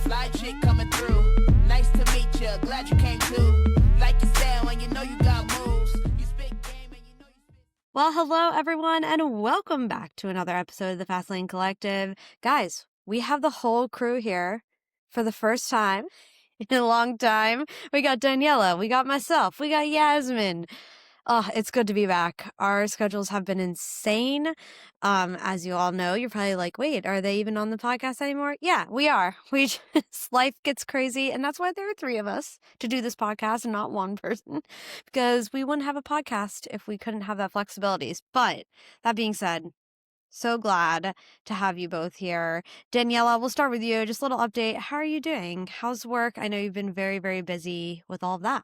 Fly chick coming through. Nice to meet you. Glad you came too. Like you said, when you know you got moves. You spit game and you know you spit. Well, hello, everyone, and welcome back to another episode of the Fastlane Collective. Guys, we have the whole crew here for the first time in a long time. We got Daniella, we got myself, we got Yasmin. Oh, it's good to be back. Our schedules have been insane. As you all know, you're probably like, wait, are they even on the podcast anymore? Yeah, we are. Life gets crazy, and that's why there are three of us to do this podcast and not one person, because we wouldn't have a podcast if we couldn't have that flexibilities. But that being said, so glad to have you both here. Daniella, we'll start with you. Just a little update. How are you doing? How's work? I know you've been very, very busy with all of that.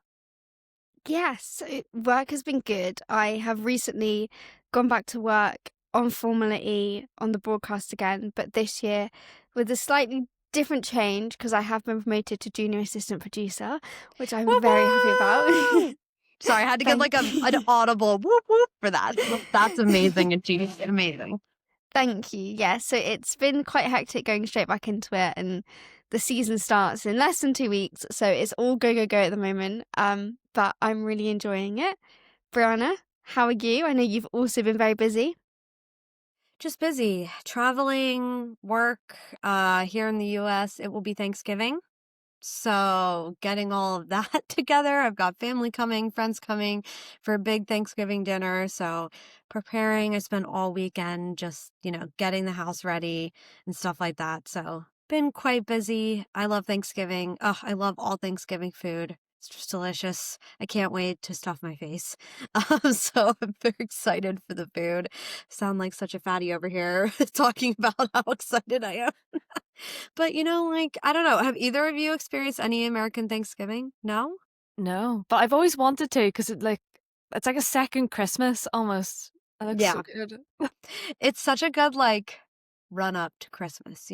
Yes, work has been good. I have recently gone back to work on Formula E on the broadcast again, but this year with a slightly different change because I have been promoted to junior assistant producer, which I'm very happy about. Sorry, I had to get like an audible whoop whoop for that. That's amazing. It's amazing. Thank you. Yeah, so it's been quite hectic going straight back into it, and the season starts in less than 2 weeks, so it's all go at the moment. But I'm really enjoying it. Brianna, how are you? I know you've also been very busy. Just busy. Traveling, work, here in the US, it will be Thanksgiving. So getting all of that together. I've got family coming, friends coming for a big Thanksgiving dinner. So preparing. I spent all weekend just, getting the house ready and stuff like that. So been quite busy. I love Thanksgiving. Oh, I love all Thanksgiving food. It's just delicious. I can't wait to stuff my face. So I'm very excited for the food. Sound like such a fatty over here talking about how excited I am. But I don't know. Have either of you experienced any American Thanksgiving? No? No, but I've always wanted to because it's like a second Christmas almost. It looks so good. It's such a good run up to Christmas,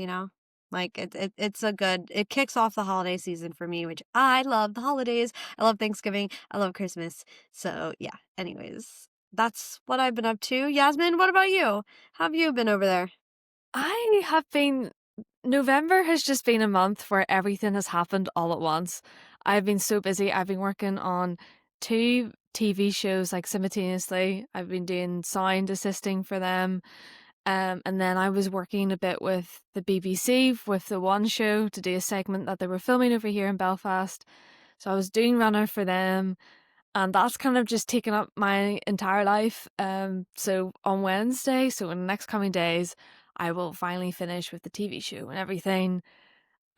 Like it kicks off the holiday season for me, which I love the holidays. I love Thanksgiving. I love Christmas. So yeah, anyways, that's what I've been up to. Yasmin, what about you? How have you been over there? I have been. November has just been a month where everything has happened all at once. I've been so busy. I've been working on 2 TV shows simultaneously. I've been doing sound assisting for them. And then I was working a bit with the BBC with the One show to do a segment that they were filming over here in Belfast. So I was doing runner for them. And that's kind of just taken up my entire life. So on Wednesday, so in the next coming days, I will finally finish with the TV show and everything.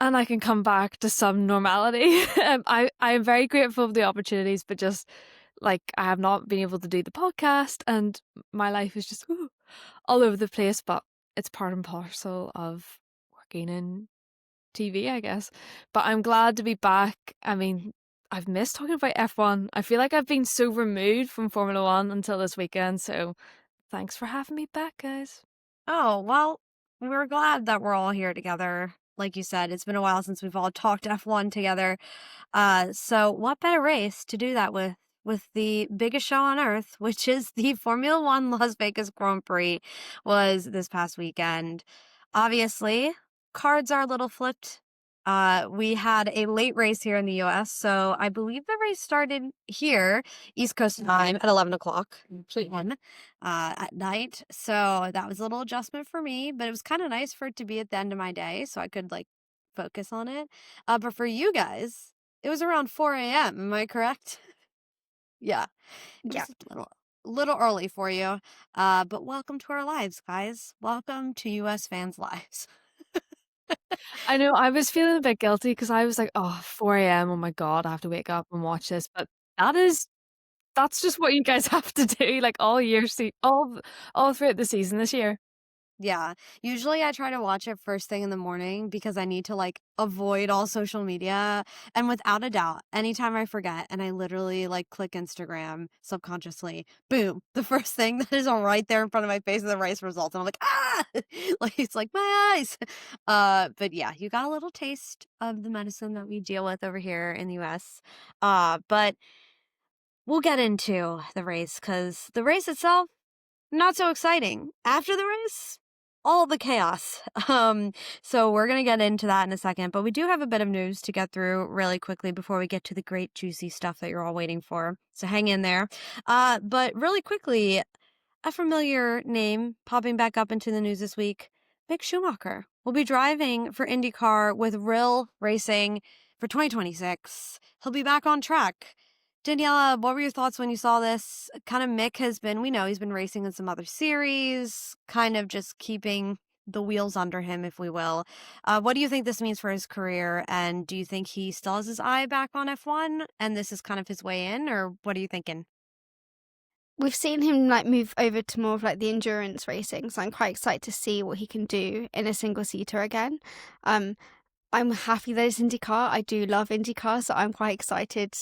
And I can come back to some normality. I am very grateful for the opportunities, but just I have not been able to do the podcast and my life is just all over the place, but it's part and parcel of working in TV, I guess. But I'm glad to be back. I mean, I've missed talking about F1. I feel like I've been so removed from Formula One until this weekend. So thanks for having me back, guys. Oh, well, we're glad that we're all here together. Like you said, it's been a while since we've all talked F1 together. So what better race to do that with the biggest show on earth, which is the Formula One Las Vegas Grand Prix, was this past weekend. Obviously, cards are a little flipped. We had a late race here in the US, so I believe the race started here, East Coast time, at 11 o'clock at night. So that was a little adjustment for me, but it was kind of nice for it to be at the end of my day so I could focus on it. But for you guys, it was around 4 a.m. Am I correct? Yeah. Just a little early for you. But welcome to our lives, guys. Welcome to US fans' lives. I know I was feeling a bit guilty because I was like, oh, 4 a.m. Oh my God, I have to wake up and watch this. But that's just what you guys have to do all year, all throughout the season this year. Yeah. Usually I try to watch it first thing in the morning because I need to avoid all social media. And without a doubt, anytime I forget and I literally click Instagram subconsciously, boom, the first thing that is on right there in front of my face is the race results. And I'm like, ah, it's my eyes. But yeah, you got a little taste of the medicine that we deal with over here in the US. But we'll get into the race because the race itself, not so exciting. After the race, all the chaos. So we're going to get into that in a second, but we do have a bit of news to get through really quickly before we get to the great juicy stuff that you're all waiting for. So hang in there. But really quickly, a familiar name popping back up into the news this week, Mick Schumacher will be driving for IndyCar with Real Racing for 2026. He'll be back on track. Daniella, what were your thoughts when you saw this? Kind of Mick has been, we know he's been racing in some other series, kind of just keeping the wheels under him, if we will. What do you think this means for his career? And do you think he still has his eye back on F1 and this is kind of his way in, or what are you thinking? We've seen him like move over to more of like the endurance racing, so I'm quite excited to see what he can do in a single seater again. I'm happy that it's IndyCar. I do love IndyCar, so I'm quite excited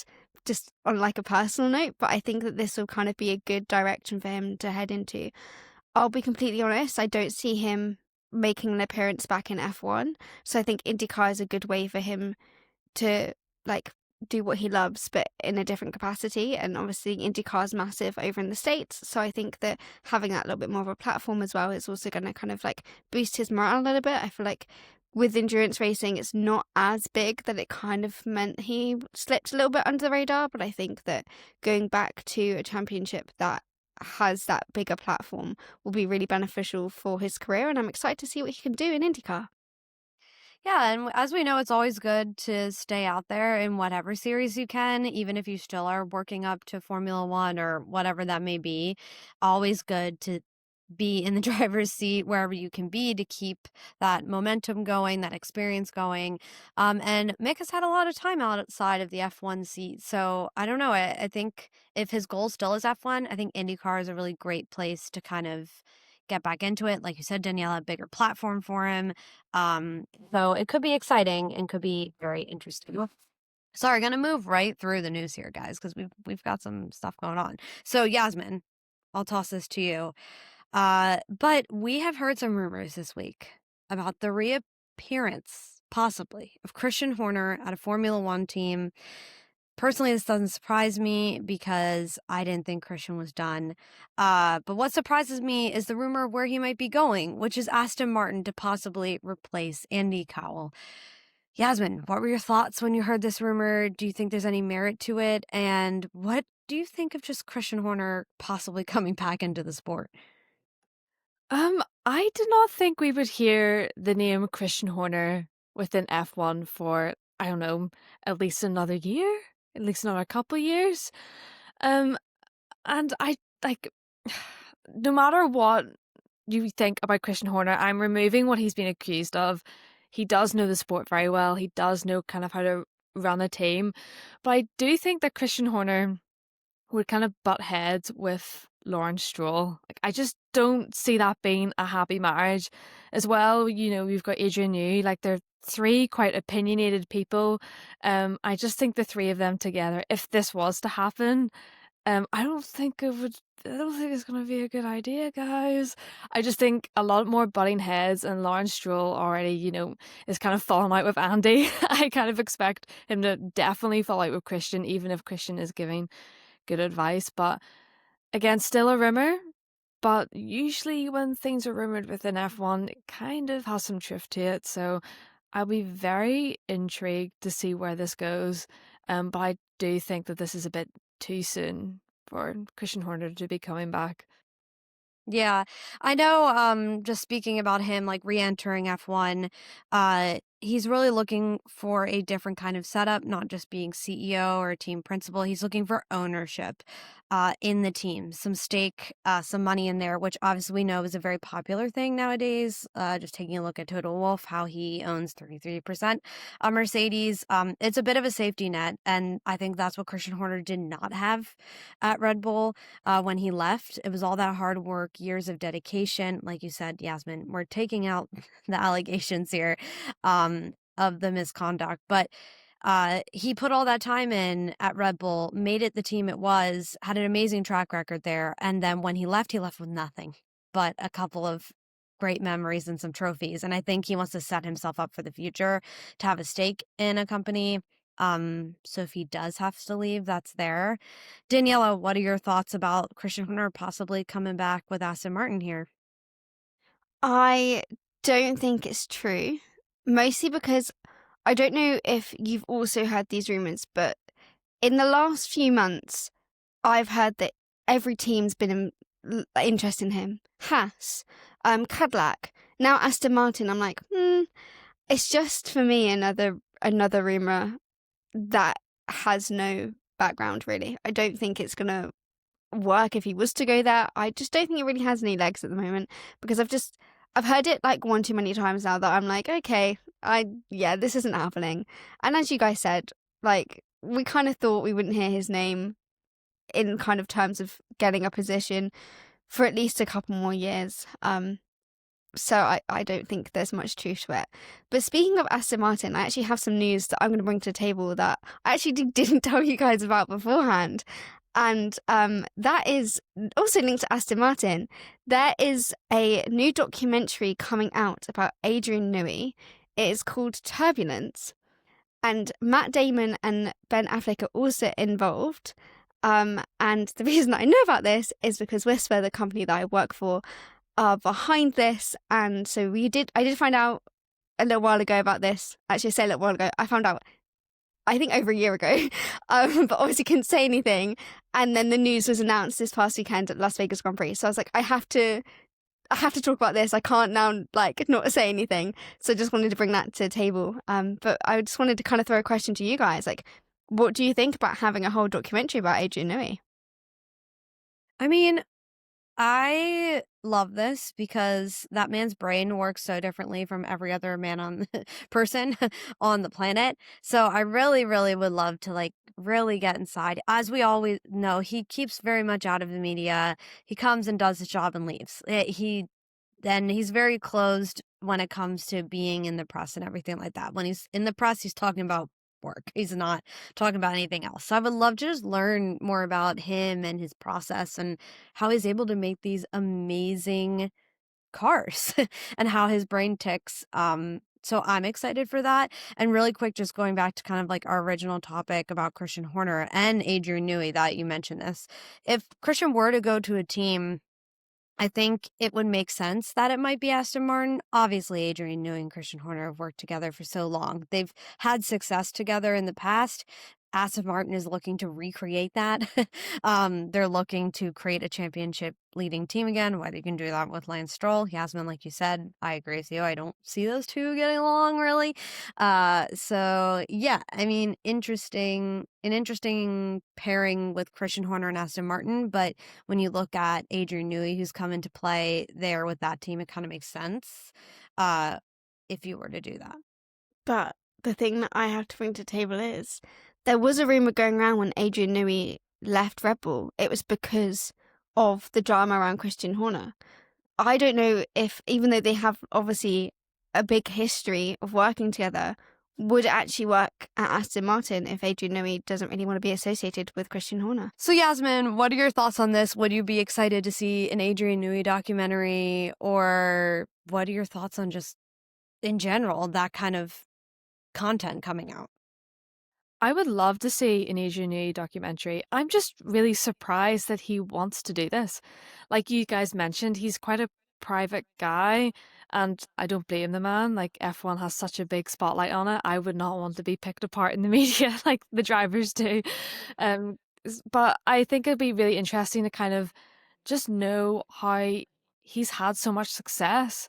just on like a personal note, but I think that this will kind of be a good direction for him to head into. I'll be completely honest, I don't see him making an appearance back in F1, so I think IndyCar is a good way for him to like do what he loves but in a different capacity. And obviously IndyCar is massive over in the States, so I think that having that little bit more of a platform as well is also going to kind of like boost his morale a little bit. I feel like with endurance racing it's not as big, that it kind of meant he slipped a little bit under the radar, but I think that going back to a championship that has that bigger platform will be really beneficial for his career, and I'm excited to see what he can do in IndyCar. Yeah, and as we know, it's always good to stay out there in whatever series you can, even if you still are working up to Formula One or whatever that may be. Always good to be in the driver's seat wherever you can be to keep that momentum going, that experience going. And Mick has had a lot of time outside of the F1 seat. So I don't know. I think if his goal still is F1, I think IndyCar is a really great place to kind of get back into it. Like you said, Daniella, a bigger platform for him. So it could be exciting and could be very interesting. Sorry, gonna move right through the news here, guys, because we've got some stuff going on. So Yasmin, I'll toss this to you. But we have heard some rumors this week about the reappearance, possibly, of Christian Horner at a Formula One team. Personally, this doesn't surprise me because I didn't think Christian was done. But what surprises me is the rumor of where he might be going, which is Aston Martin to possibly replace Andy Cowell. Yasmin, what were your thoughts when you heard this rumor? Do you think there's any merit to it? And what do you think of just Christian Horner possibly coming back into the sport? I did not think we would hear the name Christian Horner within F1 for, I don't know, at least another year, at least another couple years. And I like, no matter what you think about Christian Horner, I'm removing what he's been accused of. He does know the sport very well. He does know kind of how to run a team. But I do think that Christian Horner would kind of butt heads with Lawrence Stroll. Like, I just don't see that being a happy marriage. As well, you know, we've got Adrian Newey. Like, they're three quite opinionated people. I just think the three of them together, if this was to happen, I don't think it's going to be a good idea, guys. I just think a lot more butting heads, and Lawrence Stroll already, you know, is kind of falling out with Andy. I kind of expect him to definitely fall out with Christian, even if Christian is giving good advice. But again, still a rumor. But usually when things are rumored within F1, it kind of has some truth to it. So I'll be very intrigued to see where this goes. But I do think that this is a bit too soon for Christian Horner to be coming back. Yeah, I know, just speaking about him, like, re-entering F1, he's really looking for a different kind of setup, not just being CEO or team principal. He's looking for ownership, in the team, some stake, some money in there, which obviously we know is a very popular thing nowadays. Just taking a look at Total Wolf, how he owns 33% of Mercedes. It's a bit of a safety net, and I think that's what Christian Horner did not have at Red Bull. When he left, it was all that hard work, years of dedication. Like you said, Yasmin, we're taking out the allegations here of the misconduct, but he put all that time in at Red Bull, made it the team it was, had an amazing track record there, and then when he left with nothing but a couple of great memories and some trophies. And I think he wants to set himself up for the future to have a stake in a company. So if he does have to leave, that's there. Daniella, what are your thoughts about Christian Horner possibly coming back with Aston Martin here? I don't think it's true, mostly because I don't know if you've also heard these rumours, but in the last few months, I've heard that every team's been interested in him. Haas, Cadillac, now Aston Martin. I'm like, it's just for me another rumour that has no background, really. I don't think it's going to work if he was to go there. I just don't think it really has any legs at the moment, because I've heard it like one too many times now that I'm like, okay, this isn't happening. And as you guys said, like, we kind of thought we wouldn't hear his name in kind of terms of getting a position for at least a couple more years. So I don't think there's much truth to it. But speaking of Aston Martin, I actually have some news that I'm going to bring to the table that I actually didn't tell you guys about beforehand. And that is also linked to Aston Martin. There is a new documentary coming out about Adrian Newey. It is called Turbulence. And Matt Damon and Ben Affleck are also involved. And the reason that I know about this is because Whisper, the company that I work for, are behind this. And so I did find out a little while ago about this. Actually, I say a little while ago. I found out, I think, over a year ago, but obviously couldn't say anything. And then the news was announced this past weekend at Las Vegas Grand Prix. So I was like, I have to talk about this. I can't now, like, not say anything. So I just wanted to bring that to the table. But I just wanted to kind of throw a question to you guys. Like, what do you think about having a whole documentary about Adrian Newey? I mean, I love this because that man's brain works so differently from every other man on person on the planet. So I really, really would love to like really get inside. As we always know, he keeps very much out of the media. He comes and does his job and leaves. He's very closed when it comes to being in the press and everything like that. When he's in the press, he's talking about work. He's not talking about anything else. So I would love to just learn more about him and his process and how he's able to make these amazing cars and how his brain ticks. So I'm excited for that. And really quick, just going back to kind of like our original topic about Christian Horner and Adrian Newey that you mentioned this. If Christian were to go to a team, I think it would make sense that it might be Aston Martin. Obviously, Adrian Newey and Christian Horner have worked together for so long. They've had success together in the past. Aston Martin is looking to recreate that. They're looking to create a championship leading team again, whether you can do that with Lance Stroll, Yasmin, like you said. I agree with you. I don't see those two getting along really. So yeah, I mean, an interesting pairing with Christian Horner and Aston Martin. But when you look at Adrian Newey, who's come into play there with that team, it kind of makes sense if you were to do that. But the thing that I have to bring to the table is there was a rumour going around when Adrian Newey left Red Bull. It was because of the drama around Christian Horner. I don't know if, even though they have obviously a big history of working together, would it actually work at Aston Martin if Adrian Newey doesn't really want to be associated with Christian Horner? So Yasmin, what are your thoughts on this? Would you be excited to see an Adrian Newey documentary, or what are your thoughts on just in general that kind of content coming out? I would love to see an Adrian Newey documentary. I'm just really surprised that he wants to do this. Like you guys mentioned, he's quite a private guy, and I don't blame the man. Like, F1 has such a big spotlight on it. I would not want to be picked apart in the media like the drivers do. But I think it'd be really interesting to kind of just know how he's had so much success.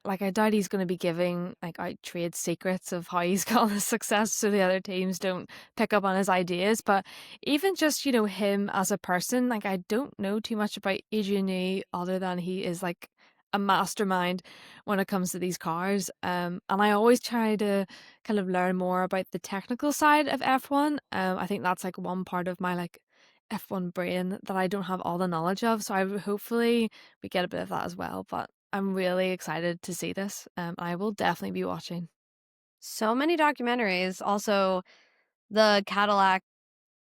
Like, I doubt he's going to be giving like out trade secrets of how he's got this success so the other teams don't pick up on his ideas. But even just, you know, him as a person, like, I don't know too much about Adrian Newey other than he is like a mastermind when it comes to these cars. And I always try to kind of learn more about the technical side of F1. I think that's like one part of my like F1 brain that I don't have all the knowledge of. So hopefully we get a bit of that as well. But I'm really excited to see this. I will definitely be watching. So many documentaries. Also, the Cadillac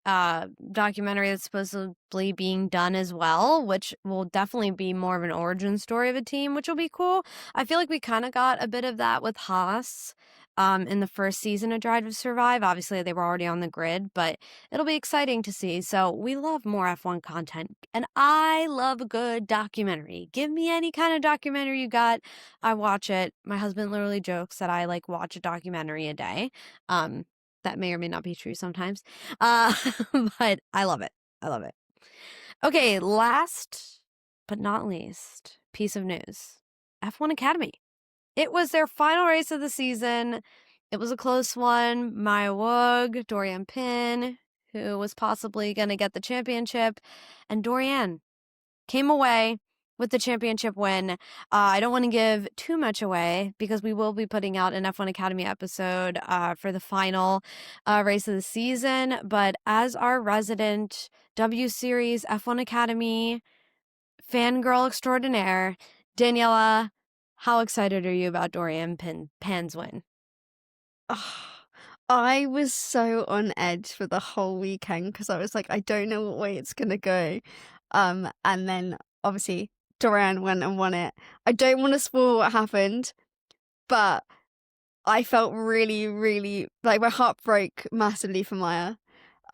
documentary that's supposedly being done as well, which will definitely be more of an origin story of a team, which will be cool. I feel like we kind of got a bit of that with Haas. in the first season of Drive to Survive. Obviously, they were already on the grid, but it'll be exciting to see. So we love more F1 content, and I love a good documentary. Give me any kind of documentary you got. I watch it. My husband literally jokes that I like watch a documentary a day. That may or may not be true sometimes. But I love it. I love it. Okay, last but not least piece of news. F1 Academy. It was their final race of the season. It was a close one. Maya Woog, Dorian Pin, who was possibly going to get the championship, and Dorian came away with the championship win. I don't want to give too much away because we will be putting out an F1 Academy episode for the final race of the season. But as our resident W Series F1 Academy fangirl extraordinaire, Daniella, how excited are you about Dorian Pan's win? I was so on edge for the whole weekend because I was like, I don't know what way it's gonna go. And then obviously Dorian went and won it. I don't want to spoil what happened, but I felt really, really like my heart broke massively for Maya.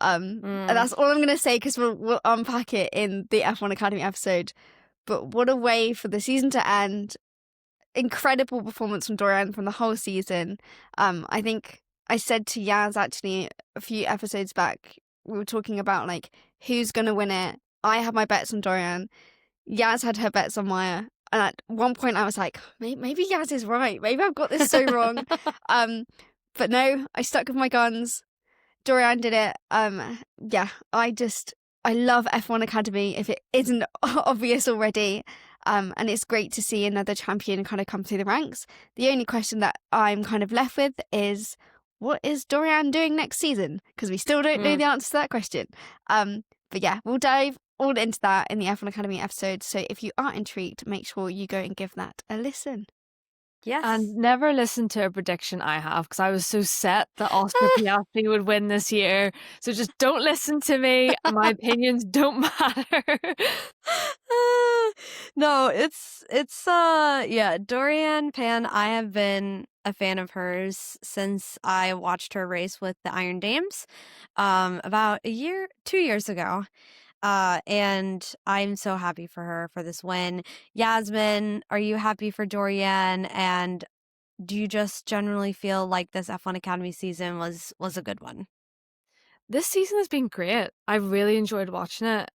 And that's all I'm gonna say because we'll unpack it in the F1 Academy episode. But what a way for the season to end. Incredible performance from Dorian from the whole season. I think I said to Yaz actually a few episodes back, we were talking about like who's gonna win it. I had my bets on Dorian. Yaz had her bets on Maya. And at one point I was like, maybe Yaz is right. Maybe I've got this so wrong. But no, I stuck with my guns. Dorian did it. Yeah, I love F1 Academy if it isn't obvious already. And it's great to see another champion kind of come through the ranks. The only question that I'm kind of left with is, what is Dorian doing next season? Because we still don't know the answer to that question. But yeah, we'll dive all into that in the F1 Academy episode. So if you are intrigued, make sure you go and give that a listen. Yes. And never listen to a prediction I have because I was so set that Oscar Piastri would win this year. So just don't listen to me. My opinions don't matter. No, it's yeah, Dorian Pan, I have been a fan of hers since I watched her race with the Iron Dames about 2 years ago. And I'm so happy for her for this win. Yasmin, are you happy for Dorian? And do you just generally feel like this F1 Academy season was a good one? This season has been great. I really enjoyed watching it.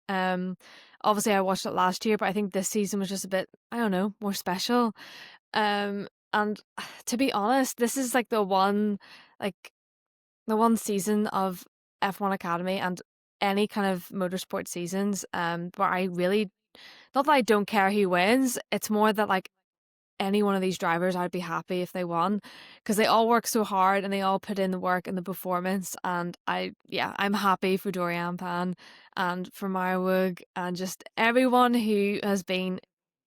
Obviously I watched it last year, but I think this season was just a bit, I don't know, more special. And to be honest, this is like the one season of F1 Academy and any kind of motorsport seasons where I really, not that I don't care who wins, it's more that like any one of these drivers I'd be happy if they won because they all work so hard and they all put in the work and the performance, and I'm happy for Dorian Pan and for Maya Woog and just everyone who has been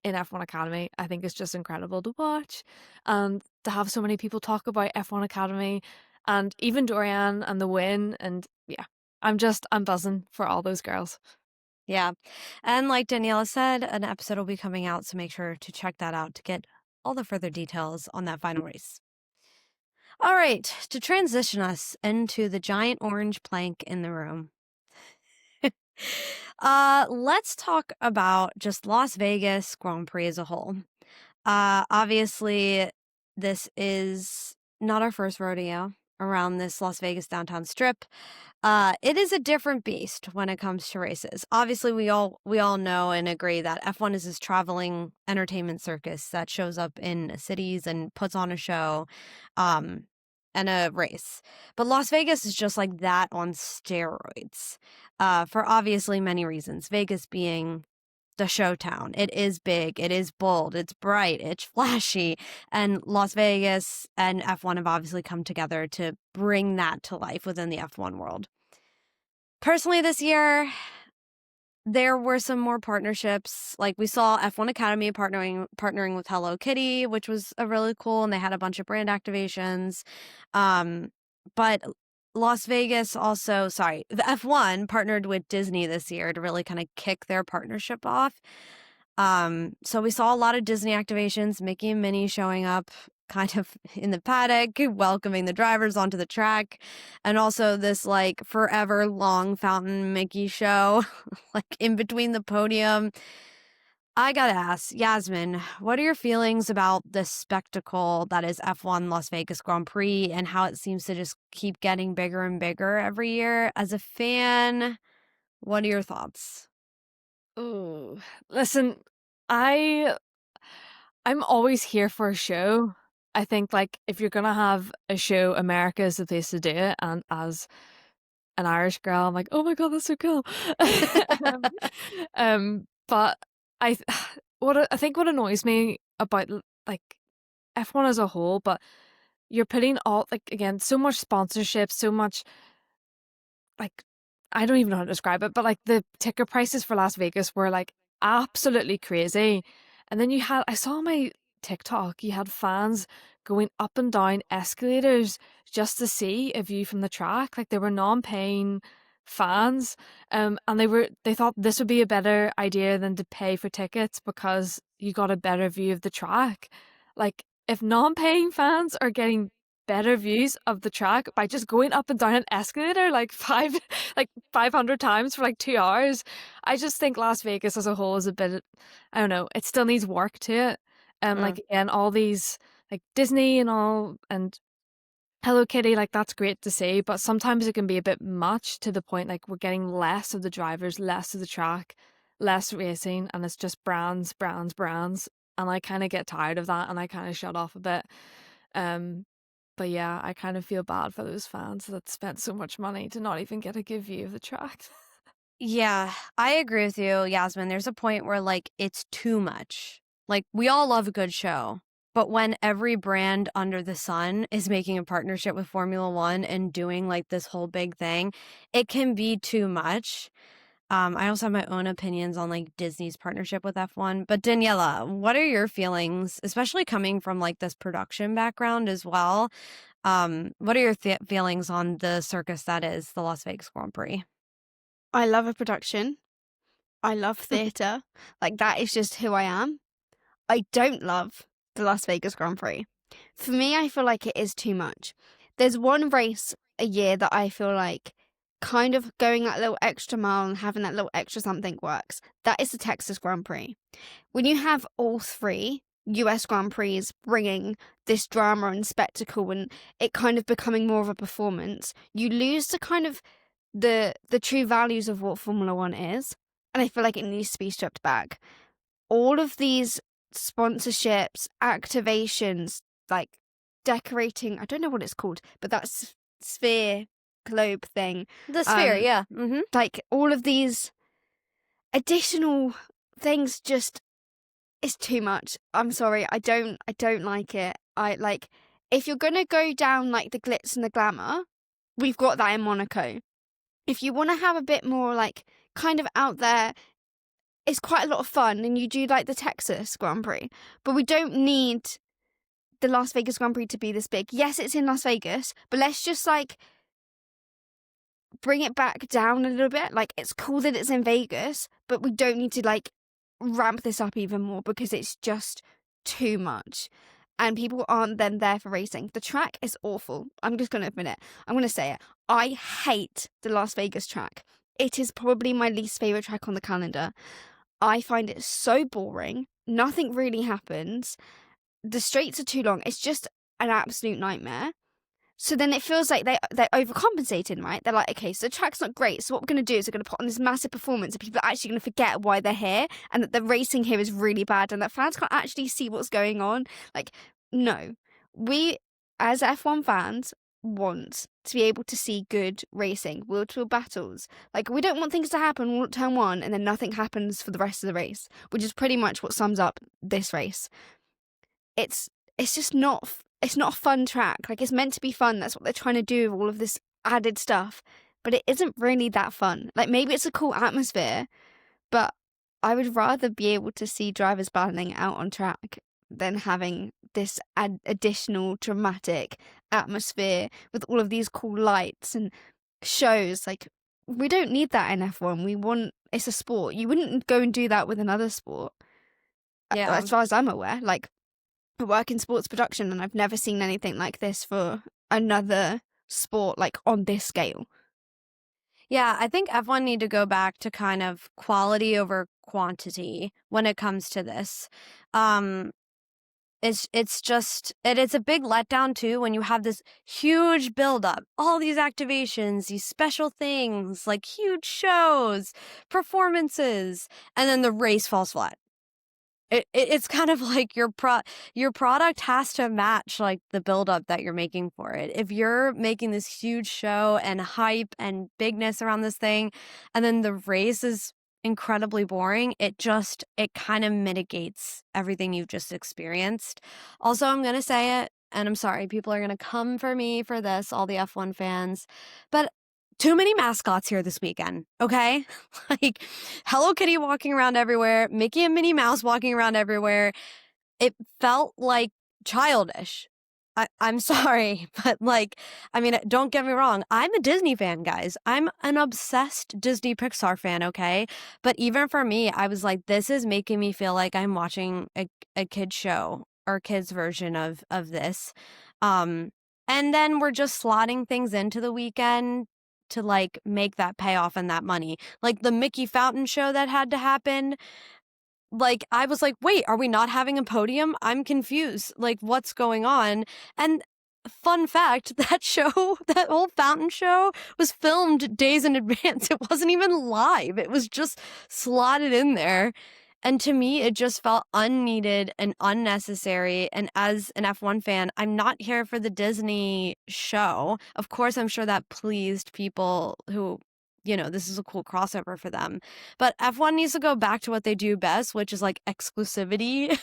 in F1 Academy. I think it's just incredible to watch and to have so many people talk about F1 Academy and even Dorian and the win, and yeah, I'm buzzing for all those girls. Yeah. And like Daniela said, an episode will be coming out, so make sure to check that out to get all the further details on that final race. All right, to transition us into the giant orange plank in the room. Let's talk about just Las Vegas Grand Prix as a whole. Obviously, this is not our first rodeo around this Las Vegas downtown strip. It is a different beast when it comes to races. Obviously, we all know and agree that F1 is this traveling entertainment circus that shows up in cities and puts on a show and a race. But Las Vegas is just like that on steroids for obviously many reasons. Vegas being the show town. It is big, it is bold, it's bright, it's flashy, and Las Vegas and F1 have obviously come together to bring that to life within the F1 world. Personally, this year, there were some more partnerships. Like we saw F1 Academy partnering with Hello Kitty, which was a really cool, and they had a bunch of brand activations. But Las Vegas also, the F1 partnered with Disney this year to really kind of kick their partnership off. So we saw a lot of Disney activations, Mickey and Minnie showing up kind of in the paddock, welcoming the drivers onto the track, and also this like forever long Fountain Mickey show, like in between the podium. I gotta ask, Yasmin, what are your feelings about this spectacle that is F1 Las Vegas Grand Prix and how it seems to just keep getting bigger and bigger every year? As a fan, what are your thoughts? Oh, listen, I'm always here for a show. I think like if you're gonna have a show, America is the place to do it. And as an Irish girl, I'm like, oh my god, that's so cool. But I I think what annoys me about like F1 as a whole, but you're putting all like again so much sponsorship, so much like I don't even know how to describe it, but like the ticket prices for Las Vegas were like absolutely crazy. And then I saw on my TikTok, you had fans going up and down escalators just to see a view from the track. Like they were non-paying fans. And they thought this would be a better idea than to pay for tickets because you got a better view of the track. Like if non-paying fans are getting better views of the track by just going up and down an escalator like 500 times for like 2 hours. I just think Las Vegas as a whole is a bit, I don't know, it still needs work to it. Like again, all these like Disney and all and Hello Kitty, like that's great to see, but sometimes it can be a bit much to the point like we're getting less of the drivers, less of the track, less racing, and it's just brands, and I kind of get tired of that and I kind of shut off a bit. But yeah, I kind of feel bad for those fans that spent so much money to not even get a good view of the track. Yeah, I agree with you, Yasmin. There's a point where like it's too much. Like we all love a good show, but when every brand under the sun is making a partnership with Formula One and doing like this whole big thing, it can be too much. I also have my own opinions on like Disney's partnership with F1. But Daniella, what are your feelings, especially coming from like this production background as well? What are your feelings on the circus that is the Las Vegas Grand Prix? I love a production. I love theatre. Like that is just who I am. I don't love the Las Vegas Grand Prix. For me, I feel like it is too much. There's one race a year that I feel like kind of going that little extra mile and having that little extra something works. That is the Texas Grand Prix. When you have all three US Grand Prix bringing this drama and spectacle and it kind of becoming more of a performance, you lose the kind of the true values of what Formula One is. And I feel like it needs to be stripped back. All of these sponsorships, activations, like decorating, I don't know what it's called, but that's sphere globe thing. The sphere, yeah. Like all of these additional things just is too much. I'm sorry, I don't like it. I like if you're gonna go down like the glitz and the glamour, we've got that in Monaco. If you want to have a bit more like kind of out there, it's quite a lot of fun, and you do like the Texas Grand Prix, but we don't need the Las Vegas Grand Prix to be this big. Yes, it's in Las Vegas, but let's just like bring it back down a little bit. Like it's cool that it's in Vegas, but we don't need to like ramp this up even more because it's just too much. And people aren't then there for racing. The track is awful. I'm just going to admit it. I'm going to say it. I hate the Las Vegas track. It is probably my least favourite track on the calendar. I find it so boring. Nothing really happens. The straights are too long. It's just an absolute nightmare. So then it feels like they're overcompensating, right? They're like, okay, so the track's not great. So what we're going to do is we're going to put on this massive performance and people are actually going to forget why they're here and that the racing here is really bad and that fans can't actually see what's going on. Like, no. We, as F1 fans, want to be able to see good racing, wheel-to-wheel battles. Like, we don't want things to happen all at turn one and then nothing happens for the rest of the race, which is pretty much what sums up this race. It's just not... It's not a fun track. Like, it's meant to be fun. That's what they're trying to do with all of this added stuff. But it isn't really that fun. Like, maybe it's a cool atmosphere, but I would rather be able to see drivers battling out on track than having this additional dramatic atmosphere with all of these cool lights and shows. Like, we don't need that in F1. It's a sport. You wouldn't go and do that with another sport. Yeah. As far as I'm aware. Like, I work in sports production, and I've never seen anything like this for another sport, like on this scale. Yeah, I think F1 need to go back to kind of quality over quantity when it comes to this. It's just it's a big letdown too when you have this huge buildup, all these activations, these special things, like huge shows, performances, and then the race falls flat. It's kind of like your product has to match like the buildup that you're making for it. If you're making this huge show and hype and bigness around this thing, and then the race is incredibly boring, it kind of mitigates everything you've just experienced. Also, I'm gonna say it, and I'm sorry, people are gonna come for me for this, all the F1 fans, but too many mascots here this weekend, okay? Like Hello Kitty walking around everywhere, Mickey and Minnie Mouse walking around everywhere. It felt like childish. I'm sorry, but like, I mean, don't get me wrong. I'm a Disney fan, guys. I'm an obsessed Disney Pixar fan, okay? But even for me, I was like, this is making me feel like I'm watching a kid's show or kids version of this. And then we're just slotting things into the weekend to like make that payoff and that money. Like the Mickey Fountain show that had to happen. Like I was like, wait, are we not having a podium? I'm confused. Like what's going on? And fun fact, that whole fountain show was filmed days in advance. It wasn't even live. It was just slotted in there. And to me, it just felt unneeded and unnecessary. And as an F1 fan, I'm not here for the Disney show. Of course, I'm sure that pleased people who, this is a cool crossover for them. But F1 needs to go back to what they do best, which is like exclusivity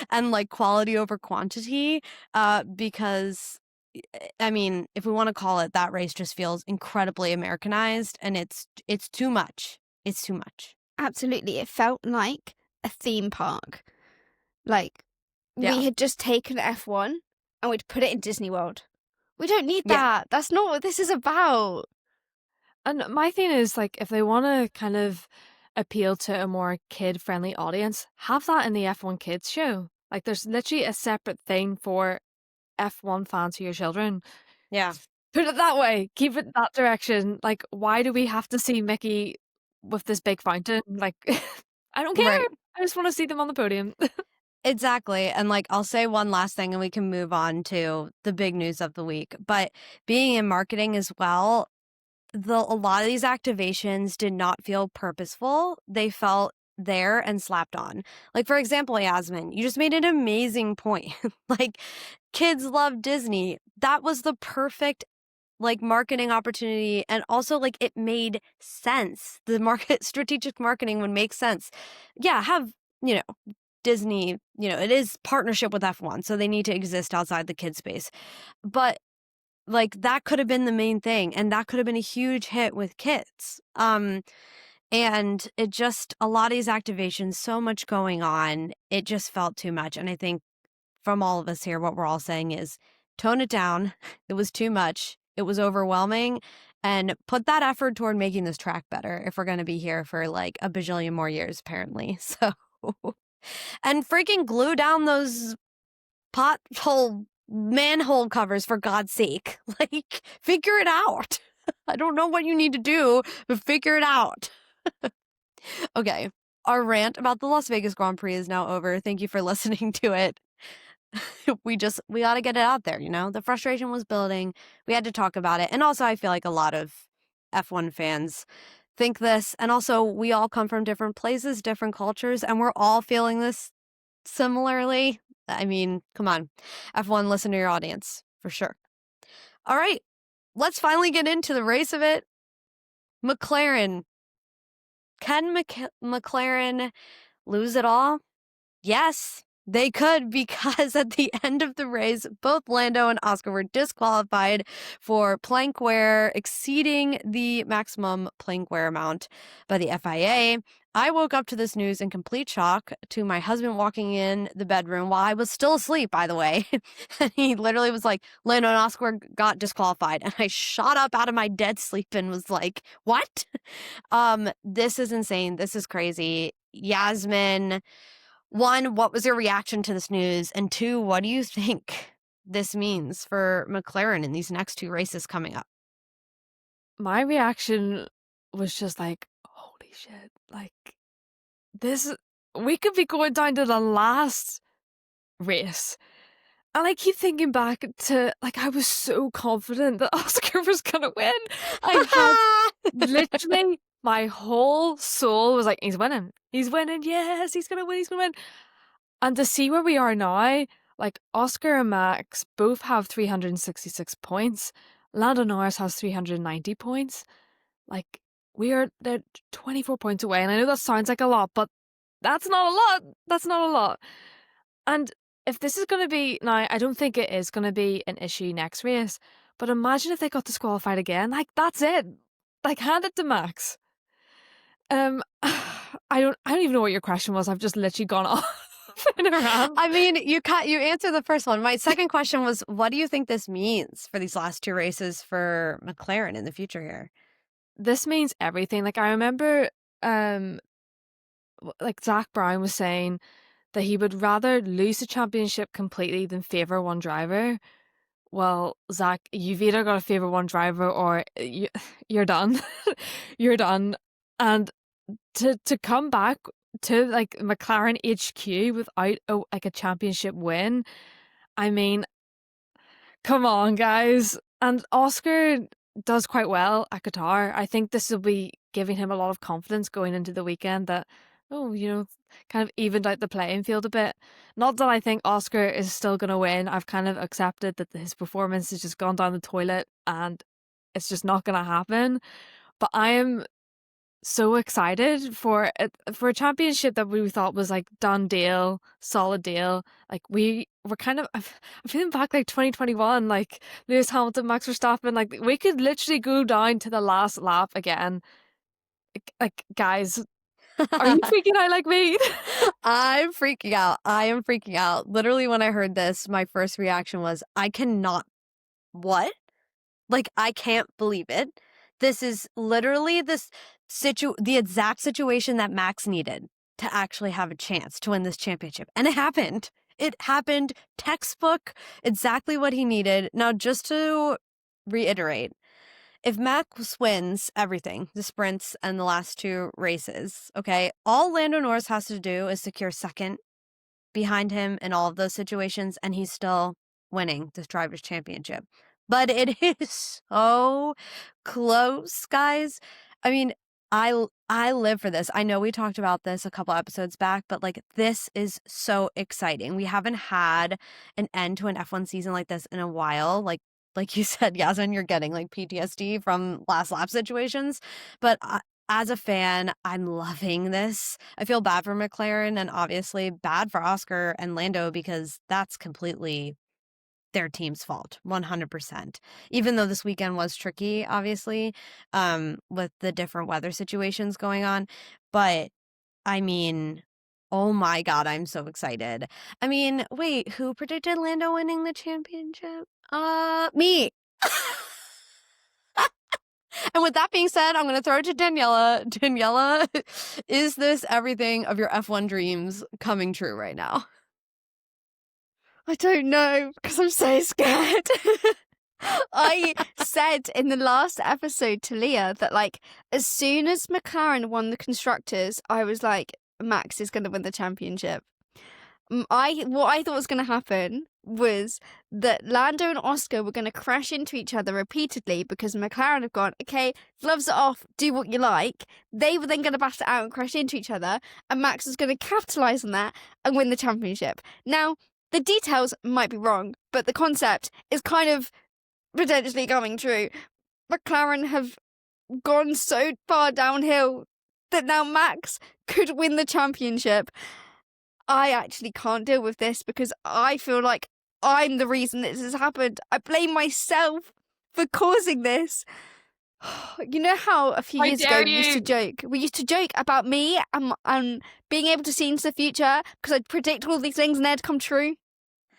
and like quality over quantity. Because, I mean, if we want to call it, that race just feels incredibly Americanized, and it's too much. It's too much. Absolutely. It felt like a theme park. Like, Yeah. we had just taken F1 and we'd put it in Disney World. We don't need Yeah. that. That's not what this is about. And my thing is, like, if they want to kind of appeal to a more kid-friendly audience, have that in the F1 Kids show. Like, there's literally a separate thing for F1 fans for your children. Yeah. Put it that way. Keep it that direction. Like, why do we have to see Mickey with this big fountain? Like, I don't care. Right. I just want to see them on the podium. Exactly. And like, I'll say one last thing and we can move on to the big news of the week. But being in marketing as well, a lot of these activations did not feel purposeful. They felt there and slapped on. Like, for example, Yasmin, you just made an amazing point. Like, kids love Disney. That was the perfect like marketing opportunity, and also like it made sense. The strategic marketing would make sense. Yeah, have, Disney, it is partnership with F1, so they need to exist outside the kid space. But like that could have been the main thing, and that could have been a huge hit with kids. And it just, a lot of these activations, so much going on, it just felt too much. And I think from all of us here, what we're all saying is tone it down. It was too much. It was overwhelming, and put that effort toward making this track better if we're going to be here for like a bajillion more years, apparently. So, and freaking glue down those manhole covers for God's sake. Like, figure it out. I don't know what you need to do, but figure it out. Okay. Our rant about the Las Vegas Grand Prix is now over. Thank you for listening to it. We got to get it out there, The frustration was building. We had to talk about it. And also, I feel like a lot of F1 fans think this. And also, we all come from different places, different cultures, and we're all feeling this similarly. I mean, come on. F1, listen to your audience, for sure. All right. Let's finally get into the race of it. McLaren. Can McLaren lose it all? Yes. They could, because at the end of the race, both Lando and Oscar were disqualified for plank wear exceeding the maximum plank wear amount by the FIA. I woke up to this news in complete shock, to my husband walking in the bedroom while I was still asleep, by the way. And he literally was like, Lando and Oscar got disqualified. And I shot up out of my dead sleep and was like, what? This is insane. This is crazy. Yasmin one, what was your reaction to this news? And two, what do you think this means for McLaren in these next 2 races coming up? My reaction was just like, holy shit, like this, we could be going down to the last race. And I keep thinking back to, like, I was so confident that Oscar was going to win. I had literally, my whole soul was like, he's winning, yes, he's going to win. And to see where we are now, like, Oscar and Max both have 366 points. Lando Norris has 390 points. Like, they're 24 points away. And I know that sounds like a lot, but that's not a lot. And if this is going to be, now, I don't think it is going to be an issue next race, but imagine if they got disqualified again. Like, that's it. Like, hand it to Max. I don't even know what your question was. I've just literally gone off in a rant. I mean, you answered the first one. My second question was, what do you think this means for these last 2 races for McLaren in the future here? This means everything. Like, I remember, like, Zach Brown was saying that he would rather lose the championship completely than favour one driver. Well, Zach, you've either got to favour one driver or you're done. You're done. And to come back to, like, McLaren HQ without a championship win, I mean, come on, guys. And Oscar does quite well at Qatar. I think this will be giving him a lot of confidence going into the weekend that, kind of evened out the playing field a bit. Not that I think Oscar is still going to win. I've kind of accepted that his performance has just gone down the toilet and it's just not going to happen. But I am so excited for a championship that we thought was like done deal, solid deal. Like we were kind of, I'm feeling back like 2021, like Lewis Hamilton, Max Verstappen, like we could literally go down to the last lap again. Like guys, are you freaking out like me? I'm freaking out. I am freaking out. Literally, when I heard this, my first reaction was, what? Like, I can't believe it. This is literally the exact situation that Max needed to actually have a chance to win this championship. And it happened. It happened. Textbook, exactly what he needed. Now, just to reiterate, if Max wins everything, the sprints and the last 2 races, okay, all Lando Norris has to do is secure second behind him in all of those situations, and he's still winning this Drivers' Championship. But it is so close, guys. I mean, I live for this. I know we talked about this a couple episodes back, but like this is so exciting. We haven't had an end to an F1 season like this in a while. Like you said, Yasmin, you're getting like PTSD from last lap situations. But as a fan, I'm loving this. I feel bad for McLaren and obviously bad for Oscar and Lando because that's completely their team's fault, 100%. Even though this weekend was tricky, obviously, with the different weather situations going on. But I mean, oh my God, I'm so excited. I mean, wait, who predicted Lando winning the championship? Me. And with that being said, I'm going to throw it to Daniella. Daniella, is this everything of your F1 dreams coming true right now? I don't know because I'm so scared. I said in the last episode to Leah that, like, as soon as McLaren won the constructors, I was like, Max is going to win the championship. What I thought was going to happen was that Lando and Oscar were going to crash into each other repeatedly because McLaren have gone, okay, gloves are off, do what you like. They were then going to bat it out and crash into each other, and Max was going to capitalise on that and win the championship. Now, the details might be wrong, but the concept is kind of potentially coming true. McLaren have gone so far downhill that now Max could win the championship. I actually can't deal with this because I feel like I'm the reason this has happened. I blame myself for causing this. You know how a few years ago we used to joke about me and being able to see into the future because I'd predict all these things and they'd come true?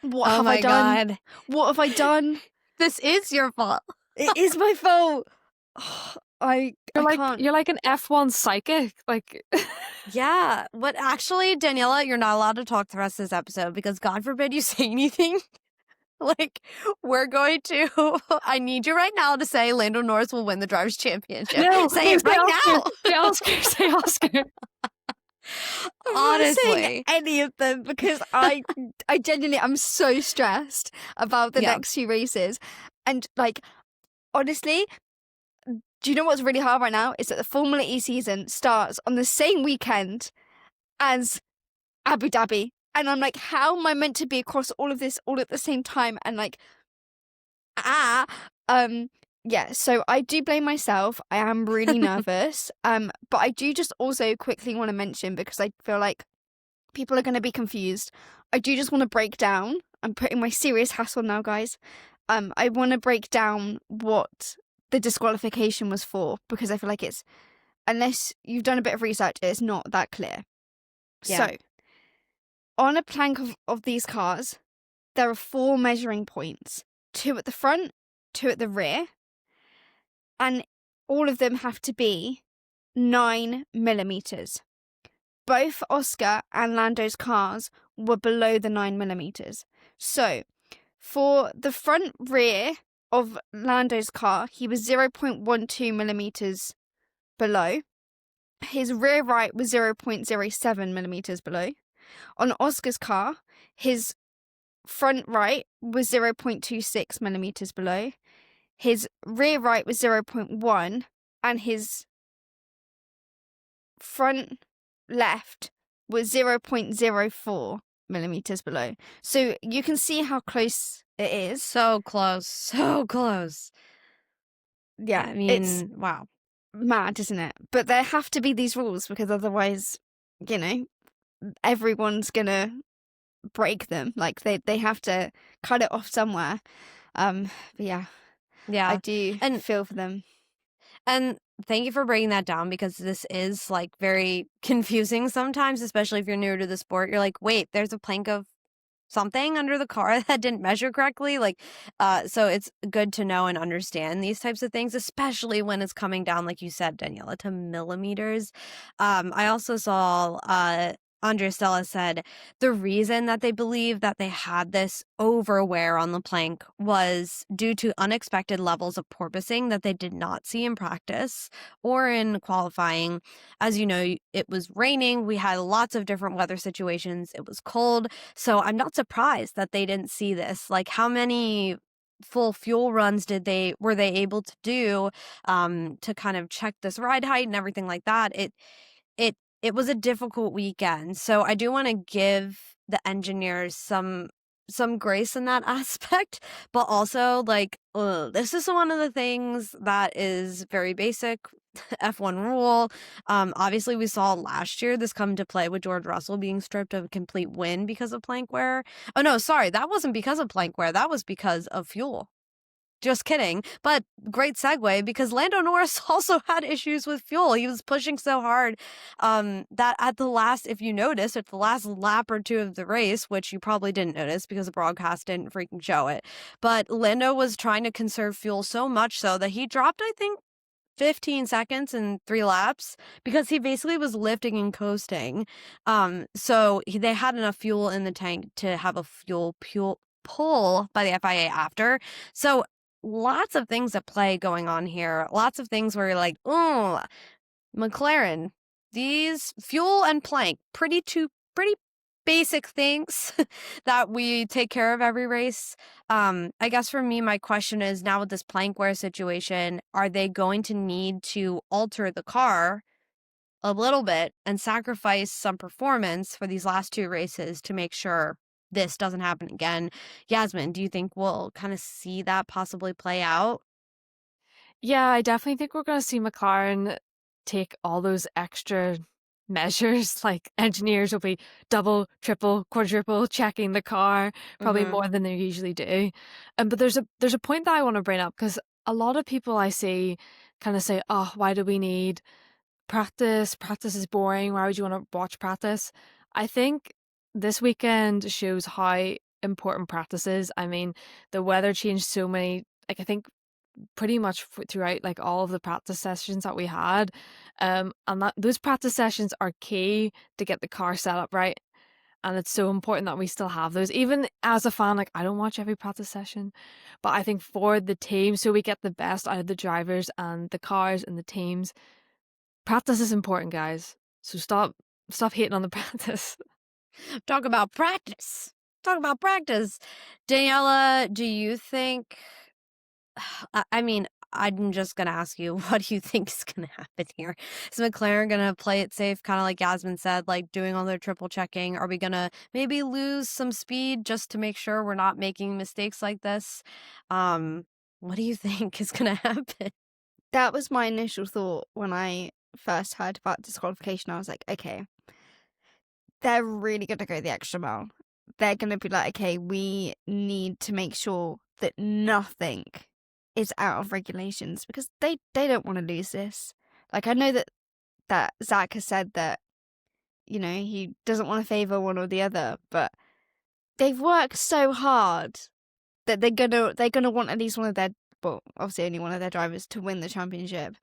What have I done? God. What have I done? This is your fault. It is my fault. I can't. You're like an F1 psychic. Like, Yeah, but actually, Daniela, you're not allowed to talk the rest of this episode because God forbid you say anything. Like, we're going to. I need you right now to say Lando Norris will win the Drivers' Championship. no, Say it right now. Say Oscar. Say Oscar. I'm not saying Honestly. any of them because I genuinely I'm so stressed about the Yeah. next few races, and like honestly, do you know what's really hard right now? Is that the Formula E season starts on the same weekend as Abu Dhabi, and I'm like, how am I meant to be across all of this all at the same time? And like, yeah. So I do blame myself. I am really nervous. But I do just also quickly want to mention, because I feel like people are going to be confused. I do just want to break down. I'm putting my serious hat on now, guys. I want to break down what the disqualification was for, because I feel like it's, unless you've done a bit of research, it's not that clear. Yeah. So, on a plank of these cars, there are 4 measuring points. 2 at the front, 2 at the rear. And all of them have to be 9 millimeters. Both Oscar and Lando's cars were below the 9 millimeters. So, for the front rear of Lando's car, he was 0.12 millimeters below. His rear right was 0.07 millimeters below. On Oscar's car, his front right was 0.26 millimeters below. His rear right was 0.1, and his front left was 0.04 millimeters below. So you can see how close it is. So close. So close. Yeah, I mean, it's wow. mad, isn't it? But there have to be these rules, because otherwise, you know, everyone's gonna break them. Like they have to cut it off somewhere. But yeah, Yeah. I do And- feel for them. And thank you for breaking that down, because this is like very confusing sometimes, especially if you're newer to the sport. You're like, wait, there's a plank of something under the car that didn't measure correctly. Like, so it's good to know and understand these types of things, especially when it's coming down, like you said, Daniela, to millimeters. I also saw Andrea Stella said the reason that they believe that they had this overwear on the plank was due to unexpected levels of porpoising that they did not see in practice or in qualifying. As you know, it was raining. We had lots of different weather situations. It was cold. So I'm not surprised that they didn't see this. Like, how many full fuel runs were they able to do to kind of check this ride height and everything like that? It was a difficult weekend. So I do want to give the engineers some grace in that aspect, but also like, this is one of the things that is very basic F1 rule. Obviously we saw last year this come into play with George Russell being stripped of a complete win because of plank wear. Oh no, sorry, that wasn't because of plank wear. That was because of fuel. Just kidding. But great segue, because Lando Norris also had issues with fuel. He was pushing so hard that at the last, if you notice, at the last lap or 2 of the race, which you probably didn't notice because the broadcast didn't freaking show it, but Lando was trying to conserve fuel so much so that he dropped, I think, 15 seconds in 3 laps because he basically was lifting and coasting. So they had enough fuel in the tank to have a fuel pull by the FIA after. So lots of things at play going on here. Lots of things where you're like, oh, McLaren, these fuel and plank, pretty basic things that we take care of every race. I guess for me, my question is, now with this plank wear situation, are they going to need to alter the car a little bit and sacrifice some performance for these last 2 races to make sure this doesn't happen again? Yasmin, do you think we'll kind of see that possibly play out? Yeah, I definitely think we're going to see McLaren take all those extra measures. Like, engineers will be double, triple, quadruple checking the car, probably more than they usually do. But there's a point that I want to bring up, because a lot of people I see kind of say, oh, why do we need practice? Practice is boring. Why would you want to watch practice? I think this weekend shows how important practice is. I mean, the weather changed so many, like, I think pretty much throughout like all of the practice sessions that we had. And those practice sessions are key to get the car set up right. And it's so important that we still have those. Even as a fan, like I don't watch every practice session, but I think for the team, so we get the best out of the drivers and the cars and the teams, practice is important, guys. So stop hating on the practice. Talk about practice. Talk about practice. Daniela, do you think... I mean, I'm just going to ask you, what do you think is going to happen here? Is McLaren going to play it safe, kind of like Yasmin said, like doing all their triple checking? Are we going to maybe lose some speed just to make sure we're not making mistakes like this? What do you think is going to happen? That was my initial thought when I first heard about disqualification. I was like, okay, they're really going to go the extra mile. They're going to be like, okay, we need to make sure that nothing is out of regulations, because they don't want to lose this. Like, I know that Zach has said that, you know, he doesn't want to favour one or the other, but they've worked so hard that they're gonna want at least one of their, well, obviously only one of their drivers to win the championship.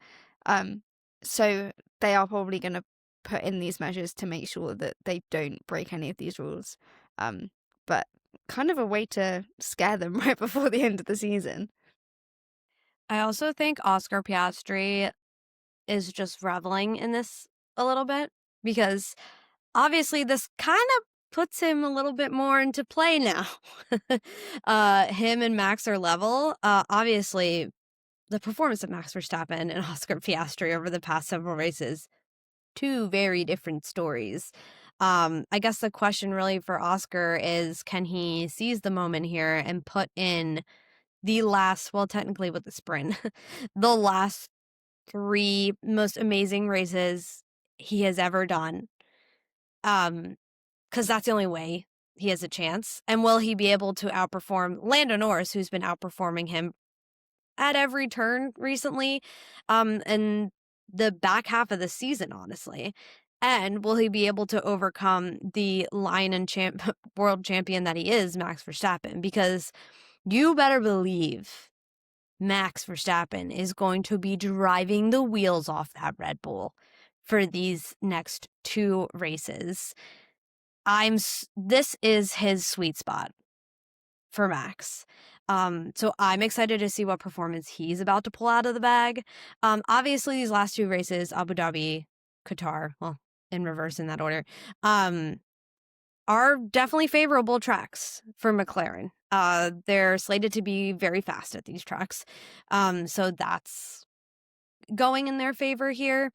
So they are probably gonna put in these measures to make sure that they don't break any of these rules. But kind of a way to scare them right before the end of the season. I also think Oscar Piastri is just reveling in this a little bit, because obviously this kind of puts him a little bit more into play now. Him and Max are level. Obviously, the performance of Max Verstappen and Oscar Piastri over the past several races, two very different stories. I guess the question really for Oscar is, can he seize the moment here and put in the last, well, technically with the sprint, the last 3 most amazing races he has ever done? Because that's the only way he has a chance. And will he be able to outperform Lando Norris, who's been outperforming him at every turn recently, and the back half of the season, honestly? And will he be able to overcome the Lion and world champion that he is, Max Verstappen? Because you better believe Max Verstappen is going to be driving the wheels off that Red Bull for these next 2 races. This is his sweet spot for Max. So I'm excited to see what performance he's about to pull out of the bag. Obviously, these last 2 races, Abu Dhabi, Qatar, well, in reverse in that order, are definitely favorable tracks for McLaren. They're slated to be very fast at these tracks. So that's going in their favor here.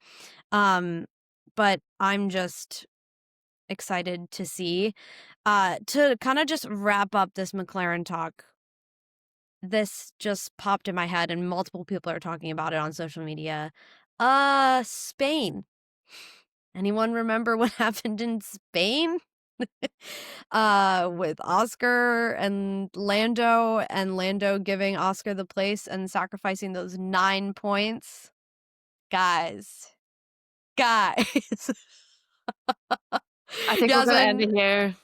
But I'm just excited to see. To kind of just wrap up this McLaren talk, this just popped in my head and multiple people are talking about it on social media. Spain. Anyone remember what happened in Spain? With Oscar and Lando giving Oscar the place and sacrificing those 9 points. Guys. I think we're gonna end it here.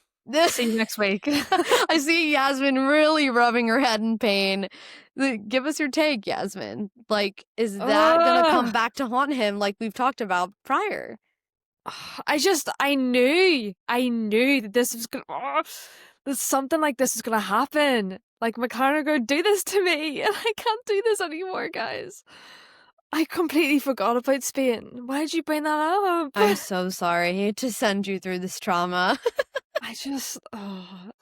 See you next week. I see Yasmin really rubbing her head in pain. Give us your take, Yasmin. Like, is that gonna come back to haunt him like we've talked about prior? I knew that this was gonna, that something like this is gonna happen. Like, McLaren are gonna do this to me, and I can't do this anymore, guys. I completely forgot about Spain. Why did you bring that up? I'm so sorry to send you through this trauma.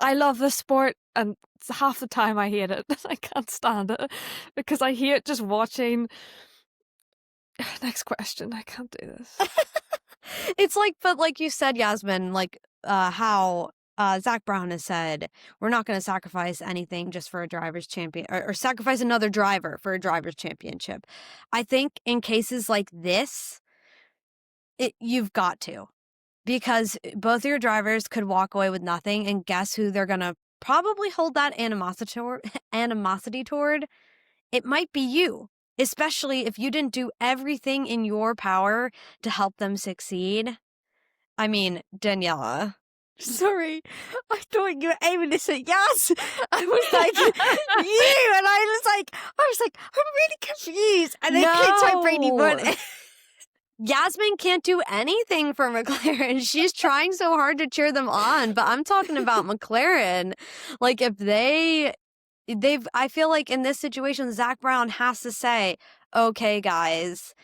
I love this sport, and half the time I hate it. I can't stand it because I hate just watching. Next question. I can't do this. It's like, but like you said, Yasmin, like how Zach Brown has said, we're not going to sacrifice anything just for a driver's champion, or sacrifice another driver for a driver's championship. I think in cases like this, you've got to, because both your drivers could walk away with nothing, and guess who they're going to probably hold that animosity toward? It might be you. Especially if you didn't do everything in your power to help them succeed. I mean, Daniella, Sorry, I thought you were aiming this at Yas. I was like, you, and I was like, I'm really confused. And then Tom Brady won. Yasmin can't do anything for McLaren. She's trying so hard to cheer them on, but I'm talking about McLaren. Like, if I feel like in this situation, Zach Brown has to say, okay, guys,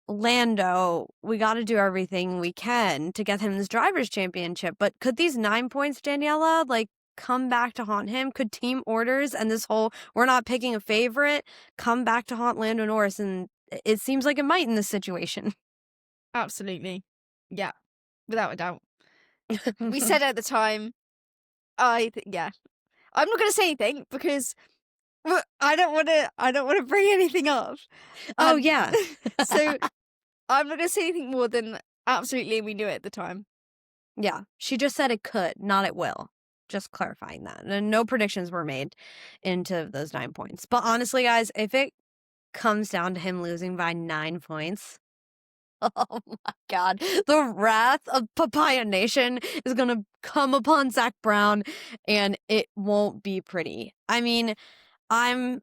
Lando, we got to do everything we can to get him this driver's championship. But could these 9 points, Daniella, like, come back to haunt him? Could team orders and this whole we're not picking a favorite come back to haunt Lando Norris? And it seems like it might in this situation. Absolutely. Yeah, without a doubt. We said at the time, yeah. I'm not going to say anything because I don't want to bring anything up. Oh, yeah. So I'm not going to say anything more than absolutely we knew it at the time. Yeah, she just said it could, not it will. Just clarifying that. And no predictions were made into those 9 points. But honestly, guys, if it comes down to him losing by 9 points, oh my God, the wrath of Papaya Nation is going to come upon Zach Brown, and it won't be pretty. I mean, I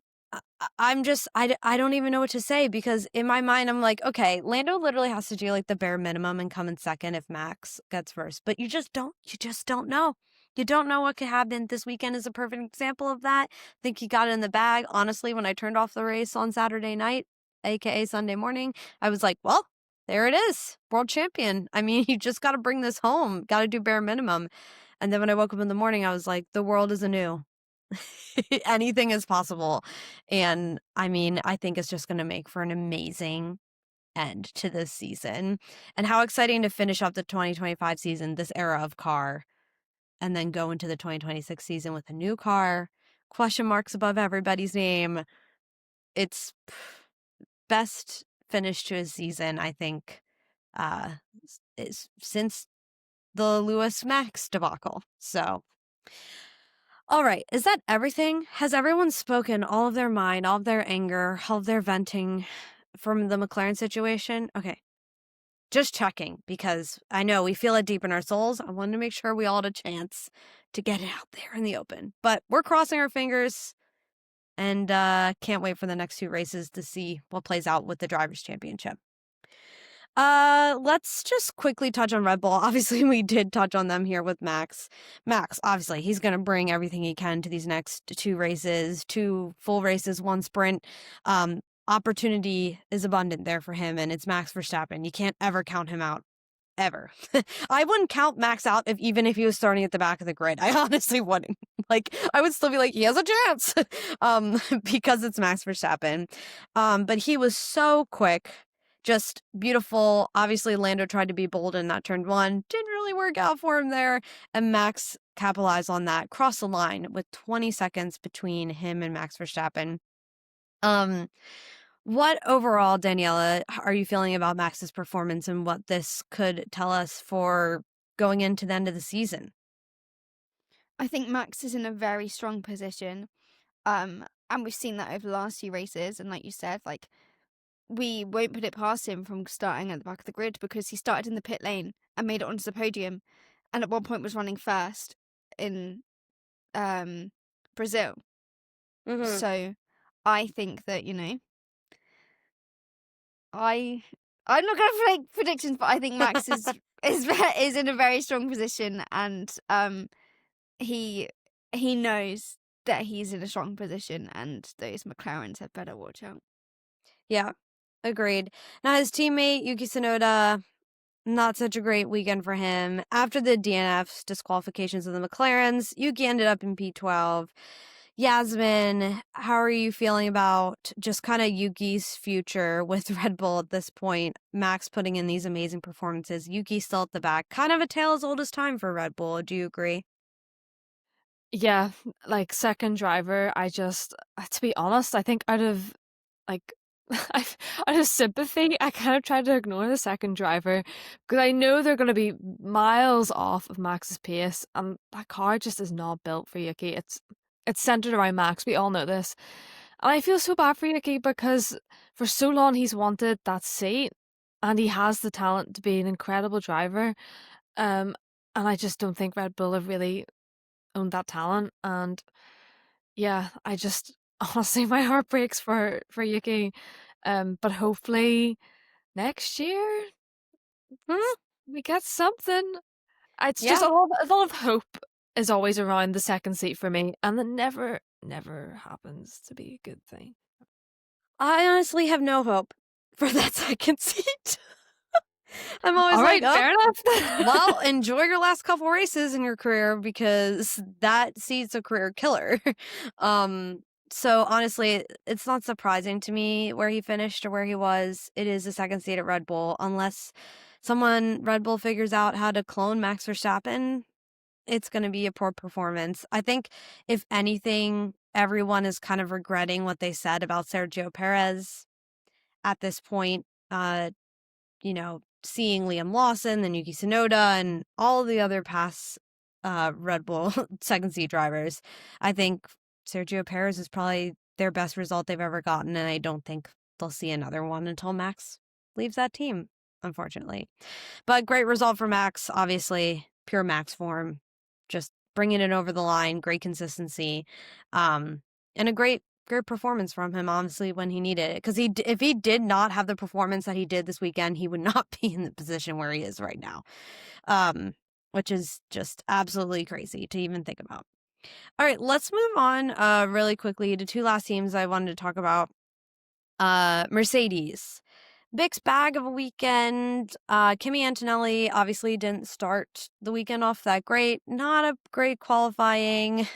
don't even know what to say, because in my mind, I'm like, okay, Lando literally has to do like the bare minimum and come in second if Max gets first, but you just don't know. You don't know what could happen. This weekend is a perfect example of that. I think he got it in the bag. Honestly, when I turned off the race on Saturday night, aka Sunday morning, I was like, well, there it is, world champion. I mean, you just got to bring this home, got to do bare minimum. And then when I woke up in the morning, I was like, the world is anew. Anything is possible. And I mean, I think it's just going to make for an amazing end to this season. And how exciting to finish up the 2025 season, this era of car, and then go into the 2026 season with a new car, question marks above everybody's name. It's best finish to a season, I think, is since the Lewis Max debacle. So, all right, is that everything? Has everyone spoken all of their mind, all of their anger, all of their venting from the McLaren situation? Okay, just checking, because I know we feel it deep in our souls. I wanted to make sure we all had a chance to get it out there in the open. But we're crossing our fingers, and can't wait for the next 2 races to see what plays out with the Drivers' Championship. Let's just quickly touch on Red Bull. Obviously, we did touch on them here with Max. Max, obviously, he's going to bring everything he can to these next 2 races, 2 full races, 1 sprint. Opportunity is abundant there for him, and it's Max Verstappen. You can't ever count him out. Ever. I wouldn't count Max out even if he was starting at the back of the grid. I honestly wouldn't. Like, I would still be like, he has a chance. Because it's Max Verstappen. But he was so quick. Just beautiful. Obviously, Lando tried to be bold in that turn 1. Didn't really work out for him there. And Max capitalized on that. Crossed the line with 20 seconds between him and Max Verstappen. What overall, Daniella, are you feeling about Max's performance and what this could tell us for going into the end of the season? I think Max is in a very strong position. And we've seen that over the last few races. And like you said, like, we won't put it past him from starting at the back of the grid, because he started in the pit lane and made it onto the podium, and at one point was running first in Brazil. Mm-hmm. So I think that, I'm not going to make predictions, but I think Max is in a very strong position, and he knows that he's in a strong position, and those McLarens had better watch out. Yeah, agreed. Now, his teammate, Yuki Tsunoda, not such a great weekend for him. After the DNFs, disqualifications of the McLarens, Yuki ended up in P12. Yasmin, how are you feeling about just kind of Yuki's future with Red Bull at this point? Max putting in these amazing performances. Yuki still at the back. Kind of a tale as old as time for Red Bull. Do you agree? Yeah, like second driver, to be honest, I think out of like out of sympathy, I kind of tried to ignore the second driver, because I know they're going to be miles off of Max's pace, and that car just is not built for Yuki. It's centered around Max. We all know this. And I feel so bad for Yuki, because for so long he's wanted that seat, and he has the talent to be an incredible driver. And I just don't think Red Bull have really owned that talent. And yeah, I just honestly my heart breaks for Yuki. But hopefully next year we get something. It's just Yeah. a lot of hope is always around the second seat for me, and it never happens to be a good thing. I honestly have no hope for that second seat. I'm always All right, like, fair enough. well, enjoy your last couple races in your career because that seat's a career killer. So honestly, it's not surprising to me where he finished or where he was. It is a second seat at Red Bull, unless Red Bull figures out how to clone Max Verstappen. It's going to be a poor performance. I think, if anything, everyone is kind of regretting what they said about Sergio Perez at this point. Seeing Liam Lawson, then Yuki Tsunoda, and all the other past Red Bull second seat drivers. I think Sergio Perez is probably their best result they've ever gotten, and I don't think they'll see another one until Max leaves that team, unfortunately. But great result for Max, obviously, pure Max form, just bringing it over the line, great consistency, and a great performance from him, honestly, when he needed it. Because if he did not have the performance that he did this weekend, he would not be in the position where he is right now, which is just absolutely crazy to even think about. All right, let's move on really quickly to two last teams I wanted to talk about. Mercedes. Mixed bag of a weekend. Kimi Antonelli obviously didn't start the weekend off that great. Not a great qualifying.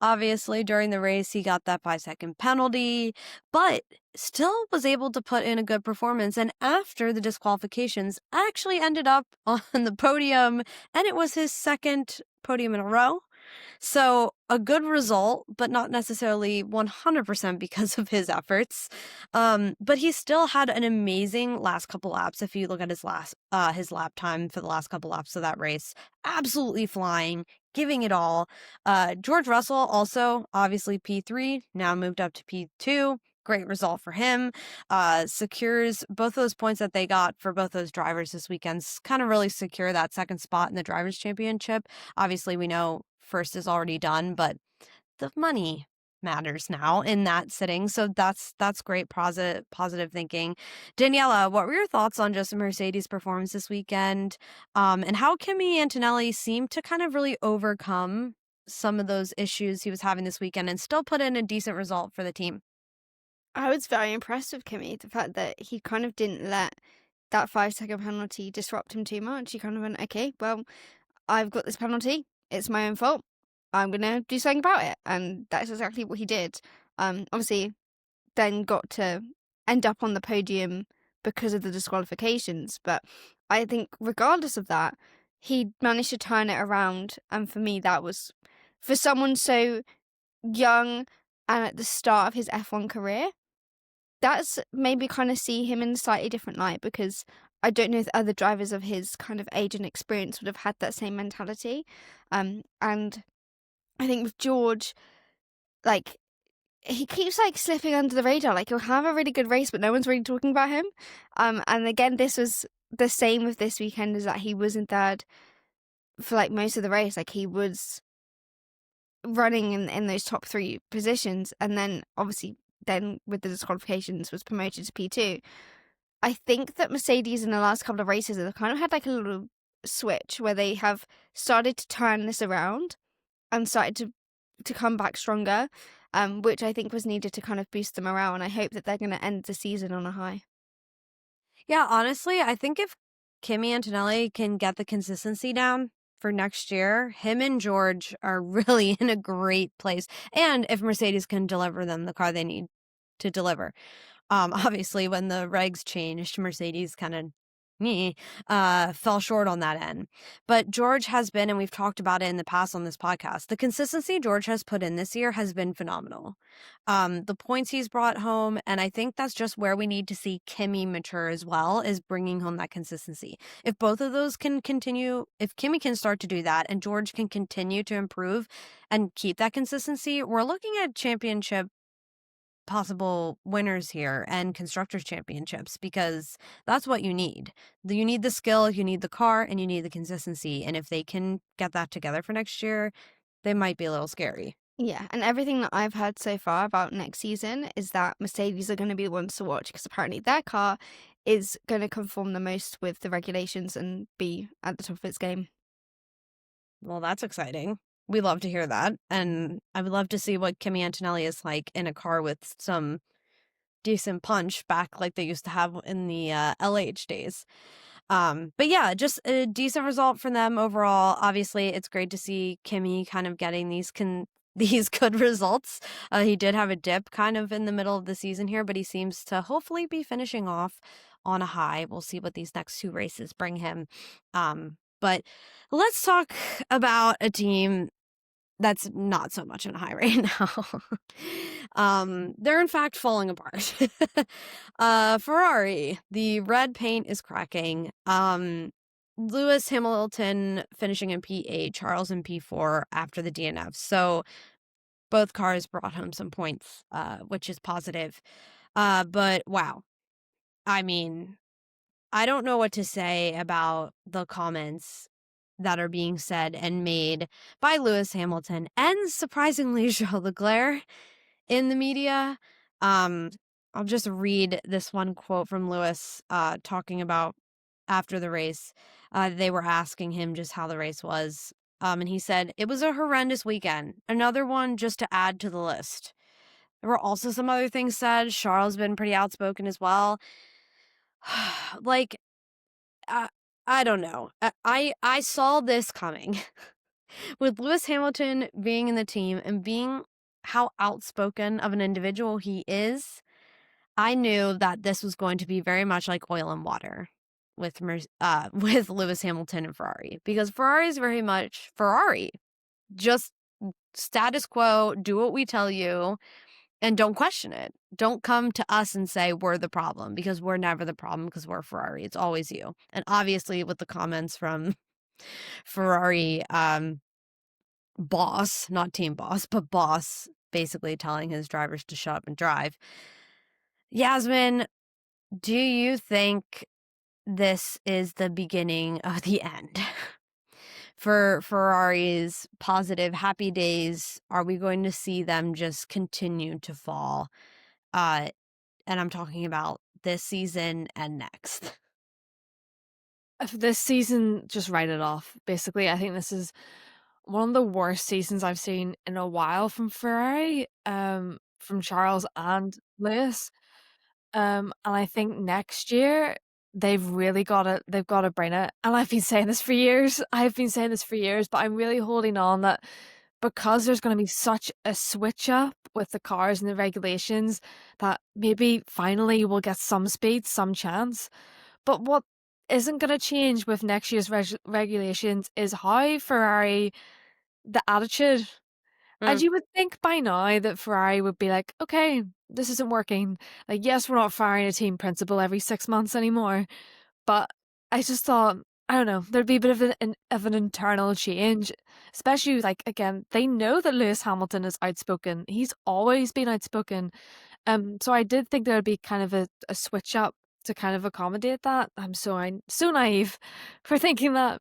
Obviously, during the race, he got that 5-second penalty, but still was able to put in a good performance. And after the disqualifications, actually ended up on the podium, and it was his second podium in a row. So a good result, but not necessarily 100% because of his efforts. But he still had an amazing last couple laps. If you look at his lap time for the last couple laps of that race, absolutely flying, giving it all. George Russell also obviously P3, now moved up to P2. Great result for him. Secures both those points that they got for both those drivers this weekend. Kind of really secure that second spot in the Drivers' Championship. Obviously, we know first is already done, but the money matters now in that sitting. So that's great positive thinking. Daniella, what were your thoughts on just Mercedes' performance this weekend, and how Kimi Antonelli seemed to kind of really overcome some of those issues he was having this weekend and still put in a decent result for the team? I was very impressed with Kimi, the fact that he kind of didn't let that 5-second penalty disrupt him too much. He kind of went, okay, well, I've got this penalty. It's my own fault. I'm going to do something about it. And that's exactly what he did. Obviously, then got to end up on the podium because of the disqualifications. But I think regardless of that, he managed to turn it around. And for me, that was, for someone so young and at the start of his F1 career, that's maybe kind of see him in a slightly different light, because I don't know if other drivers of his kind of age and experience would have had that same mentality. And I think with George, like, he keeps like slipping under the radar. Like, he'll have a really good race, but no one's really talking about him. And again, this was the same with this weekend, is that he was in third for like most of the race. Like, he was running in those top three positions, and then obviously then with the disqualifications was promoted to P2. I think that Mercedes in the last couple of races have kind of had like a little switch where they have started to turn this around and started to come back stronger, which I think was needed to kind of boost them morale. And I hope that they're going to end the season on a high. Yeah, honestly, I think if Kimi Antonelli can get the consistency down for next year, him and George are really in a great place. And if Mercedes can deliver them the car they need to deliver. Obviously, when the regs changed, Mercedes kind of fell short on that end. But George has been, and we've talked about it in the past on this podcast, the consistency George has put in this year has been phenomenal. The points he's brought home, and I think that's just where we need to see Kimi mature as well, is bringing home that consistency. If both of those can continue, if Kimi can start to do that and George can continue to improve and keep that consistency, we're looking at championship possible winners here and constructors championships, because that's what you need. You need the skill, you need the car, and you need the consistency. And if they can get that together for next year, they might be a little scary. Yeah, and everything that I've heard so far about next season is that Mercedes are going to be the ones to watch, because apparently their car is going to conform the most with the regulations and be at the top of its game. Well, that's exciting. We love to hear that. And I would love to see what Kimi Antonelli is like in a car with some decent punch back like they used to have in the LH days. But yeah, just a decent result for them overall. Obviously, it's great to see Kimi kind of getting these good results. He did have a dip kind of in the middle of the season here, but he seems to hopefully be finishing off on a high. We'll see what these next 2 races bring him. But let's talk about a team that's not so much on a high right now. They're in fact falling apart. Ferrari, the red paint is cracking. Lewis Hamilton finishing in P8, Charles in P4 after the DNF. So both cars brought home some points, which is positive. But wow. I mean, I don't know what to say about the comments that are being said and made by Lewis Hamilton and surprisingly Charles Leclerc in the media. I'll just read this one quote from Lewis talking about after the race. They were asking him just how the race was. And he said, "It was a horrendous weekend. Another one just to add to the list." There were also some other things said. Charles has been pretty outspoken as well. Like, I don't know. I saw this coming with Lewis Hamilton being in the team and being how outspoken of an individual he is. I knew that this was going to be very much like oil and water with Lewis Hamilton and Ferrari, because Ferrari is very much Ferrari. Just status quo, do what we tell you, and don't question it. Don't come to us and say we're the problem, because we're never the problem, because we're Ferrari. It's always you. And obviously with the comments from Ferrari boss, not team boss, but boss, basically telling his drivers to shut up and drive. Yasmin, do you think this is the beginning of the end for Ferrari's positive, happy days? Are we going to see them just continue to fall? And I'm talking about this season and next. This season, just write it off. Basically, I think this is one of the worst seasons I've seen in a while from Ferrari, from Charles and Lewis. And I think next year they've got to bring it. And I've been saying this for years. But I'm really holding on that because there's going to be such a switch up with the cars and the regulations, that maybe finally we'll get some speed, some chance. But what isn't going to change with next year's regulations is how Ferrari, the attitude. And you would think by now that Ferrari would be like, okay, this isn't working. Like, yes, we're not firing a team principal every 6 months anymore. But I just thought, I don't know, there'd be a bit of an internal change, especially like, again, they know that Lewis Hamilton is outspoken. He's always been outspoken. So I did think there'd be kind of a switch up to kind of accommodate that. I'm so naive for thinking that.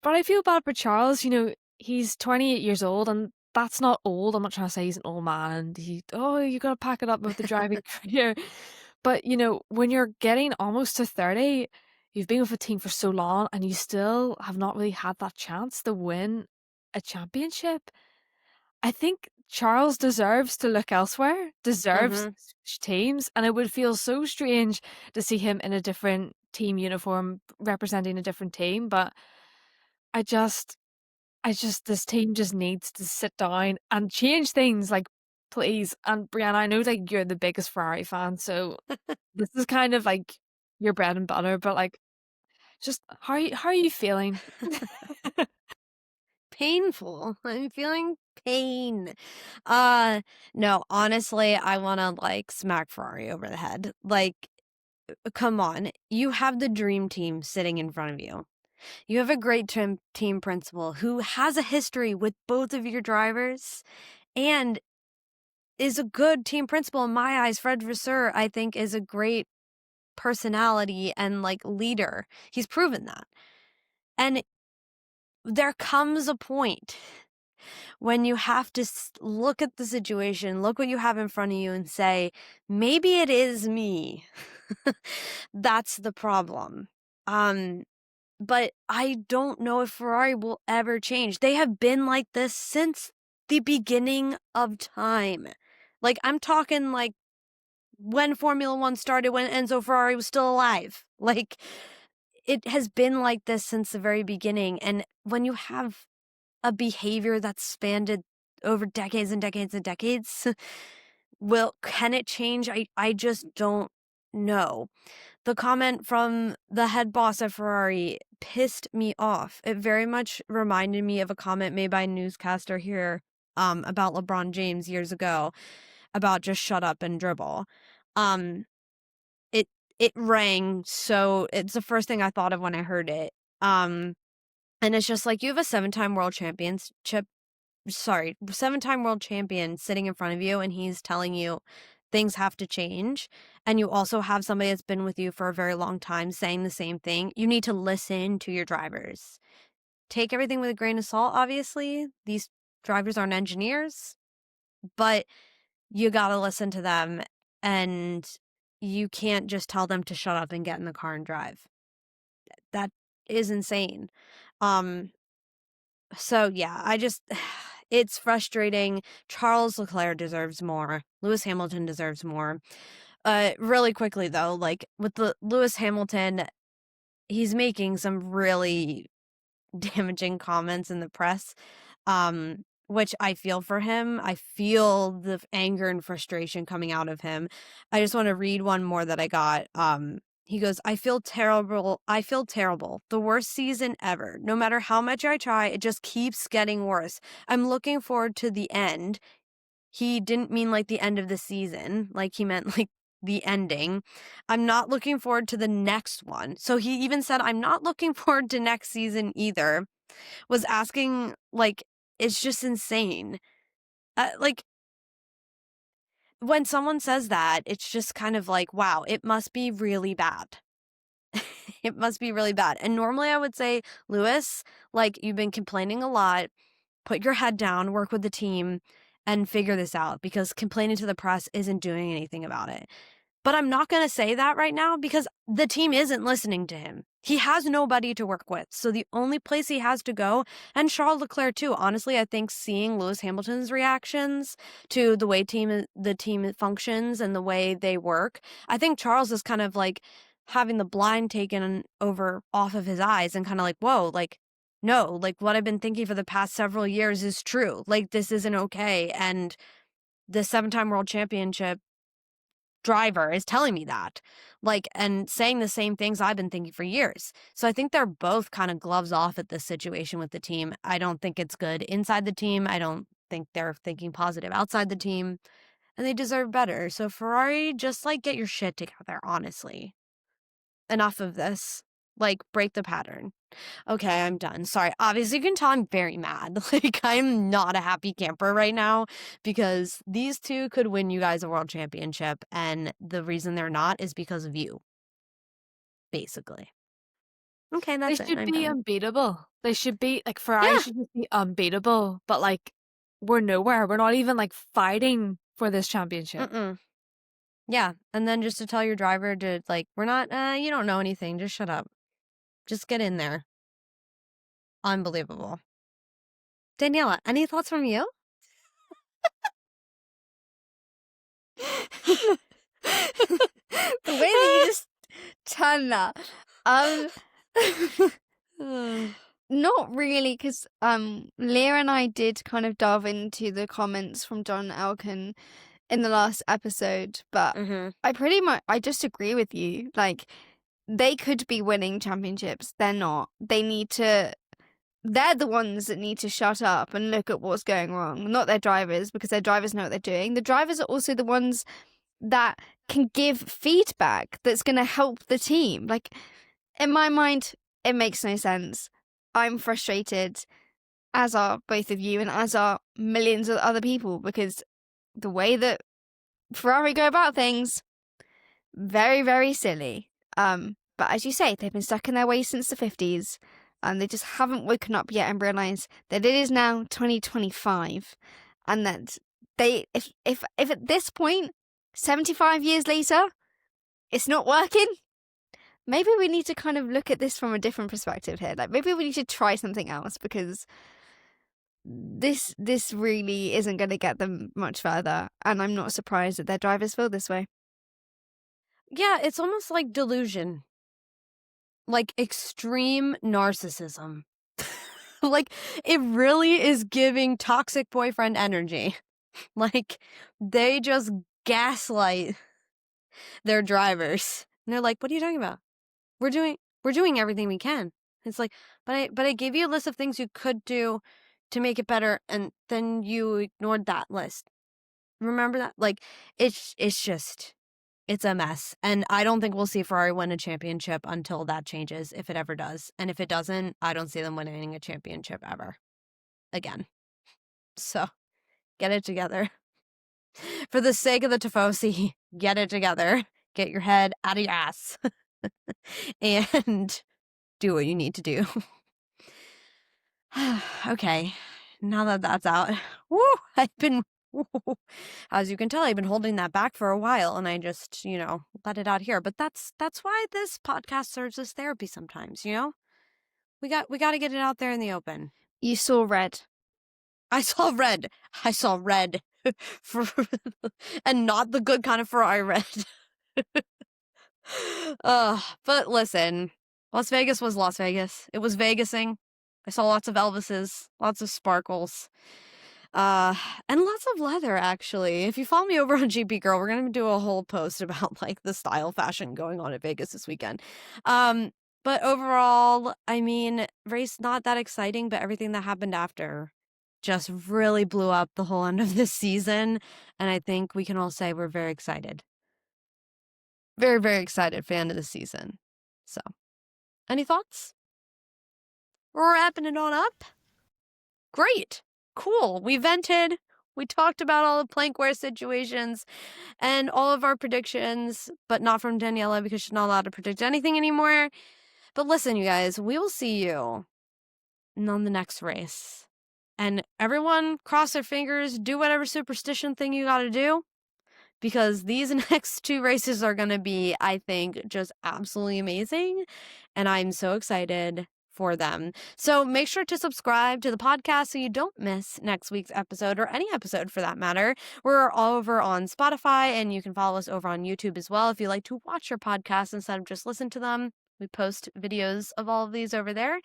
But I feel bad for Charles. You know, he's 28 years old, and that's not old. I'm not trying to say he's an old man and you got to pack it up with the driving career. But, you know, when you're getting almost to 30, you've been with a team for so long and you still have not really had that chance to win a championship. I think Charles deserves to look elsewhere, deserves to switch teams, and it would feel so strange to see him in a different team uniform representing a different team. But this team just needs to sit down and change things, like, please. And Brianna, I know like you're the biggest Ferrari fan, so this is kind of like your bread and butter, but like, just how are you feeling? Painful. I'm feeling pain. No, honestly, I want to like smack Ferrari over the head. Like, come on. You have the dream team sitting in front of you. You have a great team principal who has a history with both of your drivers, and is a good team principal in my eyes. Fred Vasseur, I think, is a great personality and like leader. He's proven that. And there comes a point when you have to look at the situation, look what you have in front of you and say, maybe it is me. That's the problem. But I don't know if Ferrari will ever change. They have been like this since the beginning of time. Like, I'm talking like when Formula One started, when Enzo Ferrari was still alive. Like, it has been like this since the very beginning. And when you have a behavior that's spanned over decades and decades and decades, can it change? I just don't know. The comment from the head boss at Ferrari pissed me off. It very much reminded me of a comment made by a newscaster here about LeBron James years ago about just shut up and dribble. It rang, so it's the first thing I thought of when I heard it. And it's just like, you have a seven-time world champion sitting in front of you, and he's telling you things have to change. And you also have somebody that's been with you for a very long time saying the same thing. You need to listen to your drivers. Take everything with a grain of salt, obviously. These drivers aren't engineers, but you gotta listen to them, and you can't just tell them to shut up and get in the car and drive. That is insane. So yeah, it's frustrating. Charles Leclerc deserves more. Lewis Hamilton deserves more. Really quickly though, like with the Lewis Hamilton, he's making some really damaging comments in the press, which I feel for him. I feel the anger and frustration coming out of him. I just want to read one more that I got. He goes, I feel terrible. The worst season ever. No matter how much I try, it just keeps getting worse. I'm looking forward to the end. He didn't mean like the end of the season. Like he meant like the ending. I'm not looking forward to the next one. So he even said, I'm not looking forward to next season either. Was asking, like, it's just insane. Like, when someone says that, it's just kind of like, wow, it must be really bad. It must be really bad. And normally I would say, Lewis, like, you've been complaining a lot. Put your head down, work with the team, and figure this out, because complaining to the press isn't doing anything about it. But I'm not going to say that right now because the team isn't listening to him. He has nobody to work with. So the only place he has to go, and Charles Leclerc too, honestly, I think seeing Lewis Hamilton's reactions to the way the team functions and the way they work, I think Charles is kind of like having the blind taken off of his eyes and kind of like, whoa, like, no, like what I've been thinking for the past several years is true. Like, this isn't okay. And the 7-time world championship driver is telling me that, like, and saying the same things I've been thinking for years. So I think they're both kind of gloves off at this situation with the team. I don't think it's good inside the team. I don't think they're thinking positive outside the team, and they deserve better. So Ferrari, just like get your shit together, honestly. Enough of this. Like, break the pattern. Okay, I'm done. Sorry. Obviously, you can tell I'm very mad. Like, I'm not a happy camper right now because these two could win you guys a world championship, and the reason they're not is because of you. Basically. Okay, They that's it. should I'm be done. unbeatable. They should be, like, Ferrari Yeah. should just be unbeatable, but, like, we're nowhere. We're not even, like, fighting for this championship. Yeah, and then just to tell your driver to, like, we're not, you don't know anything. Just shut up. Just get in there. Unbelievable. Daniella, any thoughts from you? The way that you just turned that. Not really, because Leah and I did kind of delve into the comments from John Elkann in the last episode, but I just agree with you. Like, they could be winning championships. They're not. They're the ones that need to shut up and look at what's going wrong, not their drivers, because their drivers know what they're doing. The drivers are also the ones that can give feedback that's going to help the team. Like, in my mind, it makes no sense. I'm frustrated, as are both of you, and as are millions of other people, because the way that Ferrari go about things, very, very silly. But as you say, they've been stuck in their ways since the 50s, and they just haven't woken up yet and realised that it is now 2025, and that if at this point, 75 years later, it's not working, maybe we need to kind of look at this from a different perspective here. Like, maybe we need to try something else, because this really isn't going to get them much further, and I'm not surprised that their drivers feel this way. Yeah, it's almost like delusion. Like extreme narcissism. Like, it really is giving toxic boyfriend energy. Like, they just gaslight their drivers. And they're like, what are you talking about? We're doing everything we can. It's like, but I gave you a list of things you could do to make it better, and then you ignored that list. Remember that? Like, it's a mess. And I don't think we'll see Ferrari win a championship until that changes, if it ever does. And if it doesn't, I don't see them winning a championship ever again. So, get it together. For the sake of the Tifosi, get it together. Get your head out of your ass. And do what you need to do. Okay, now that that's out. Woo, as you can tell, I've been holding that back for a while, and I just, let it out here. But that's why this podcast serves as therapy sometimes, We got to get it out there in the open. You saw red. I saw red. And not the good kind of Ferrari red. But listen, Las Vegas was Las Vegas. It was Vegasing. I saw lots of Elvises, lots of sparkles, and lots of leather, actually. If you follow me over on GP Girl, we're going to do a whole post about, like, the style fashion going on at Vegas this weekend. But overall, I mean, race not that exciting, but everything that happened after just really blew up the whole end of this season, and I think we can all say we're very excited. Very, very excited for the end of the season. So, any thoughts? We're wrapping it on up. Great. Cool. We vented. We talked about all the plankware situations and all of our predictions, but not from Daniella because she's not allowed to predict anything anymore. But listen, you guys, we will see you on the next race. And everyone, cross their fingers, do whatever superstition thing you got to do, because these next two races are going to be, I think, just absolutely amazing. And I'm so excited for them. So make sure to subscribe to the podcast so you don't miss next week's episode, or any episode for that matter. We're all over on Spotify, and you can follow us over on YouTube as well if you like to watch your podcasts instead of just listen to them. We post videos of all of these over there.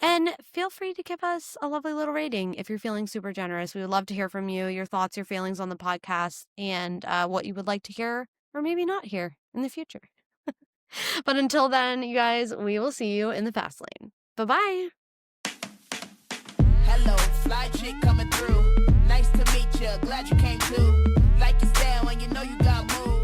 And feel free to give us a lovely little rating if you're feeling super generous. We would love to hear from you, your thoughts, your feelings on the podcast, and what you would like to hear or maybe not hear in the future. But until then, you guys, we will see you in the fast lane. Bye-bye. Hello, fly chick coming through. Nice to meet you, glad you came too. Like you stand when you know you got moves.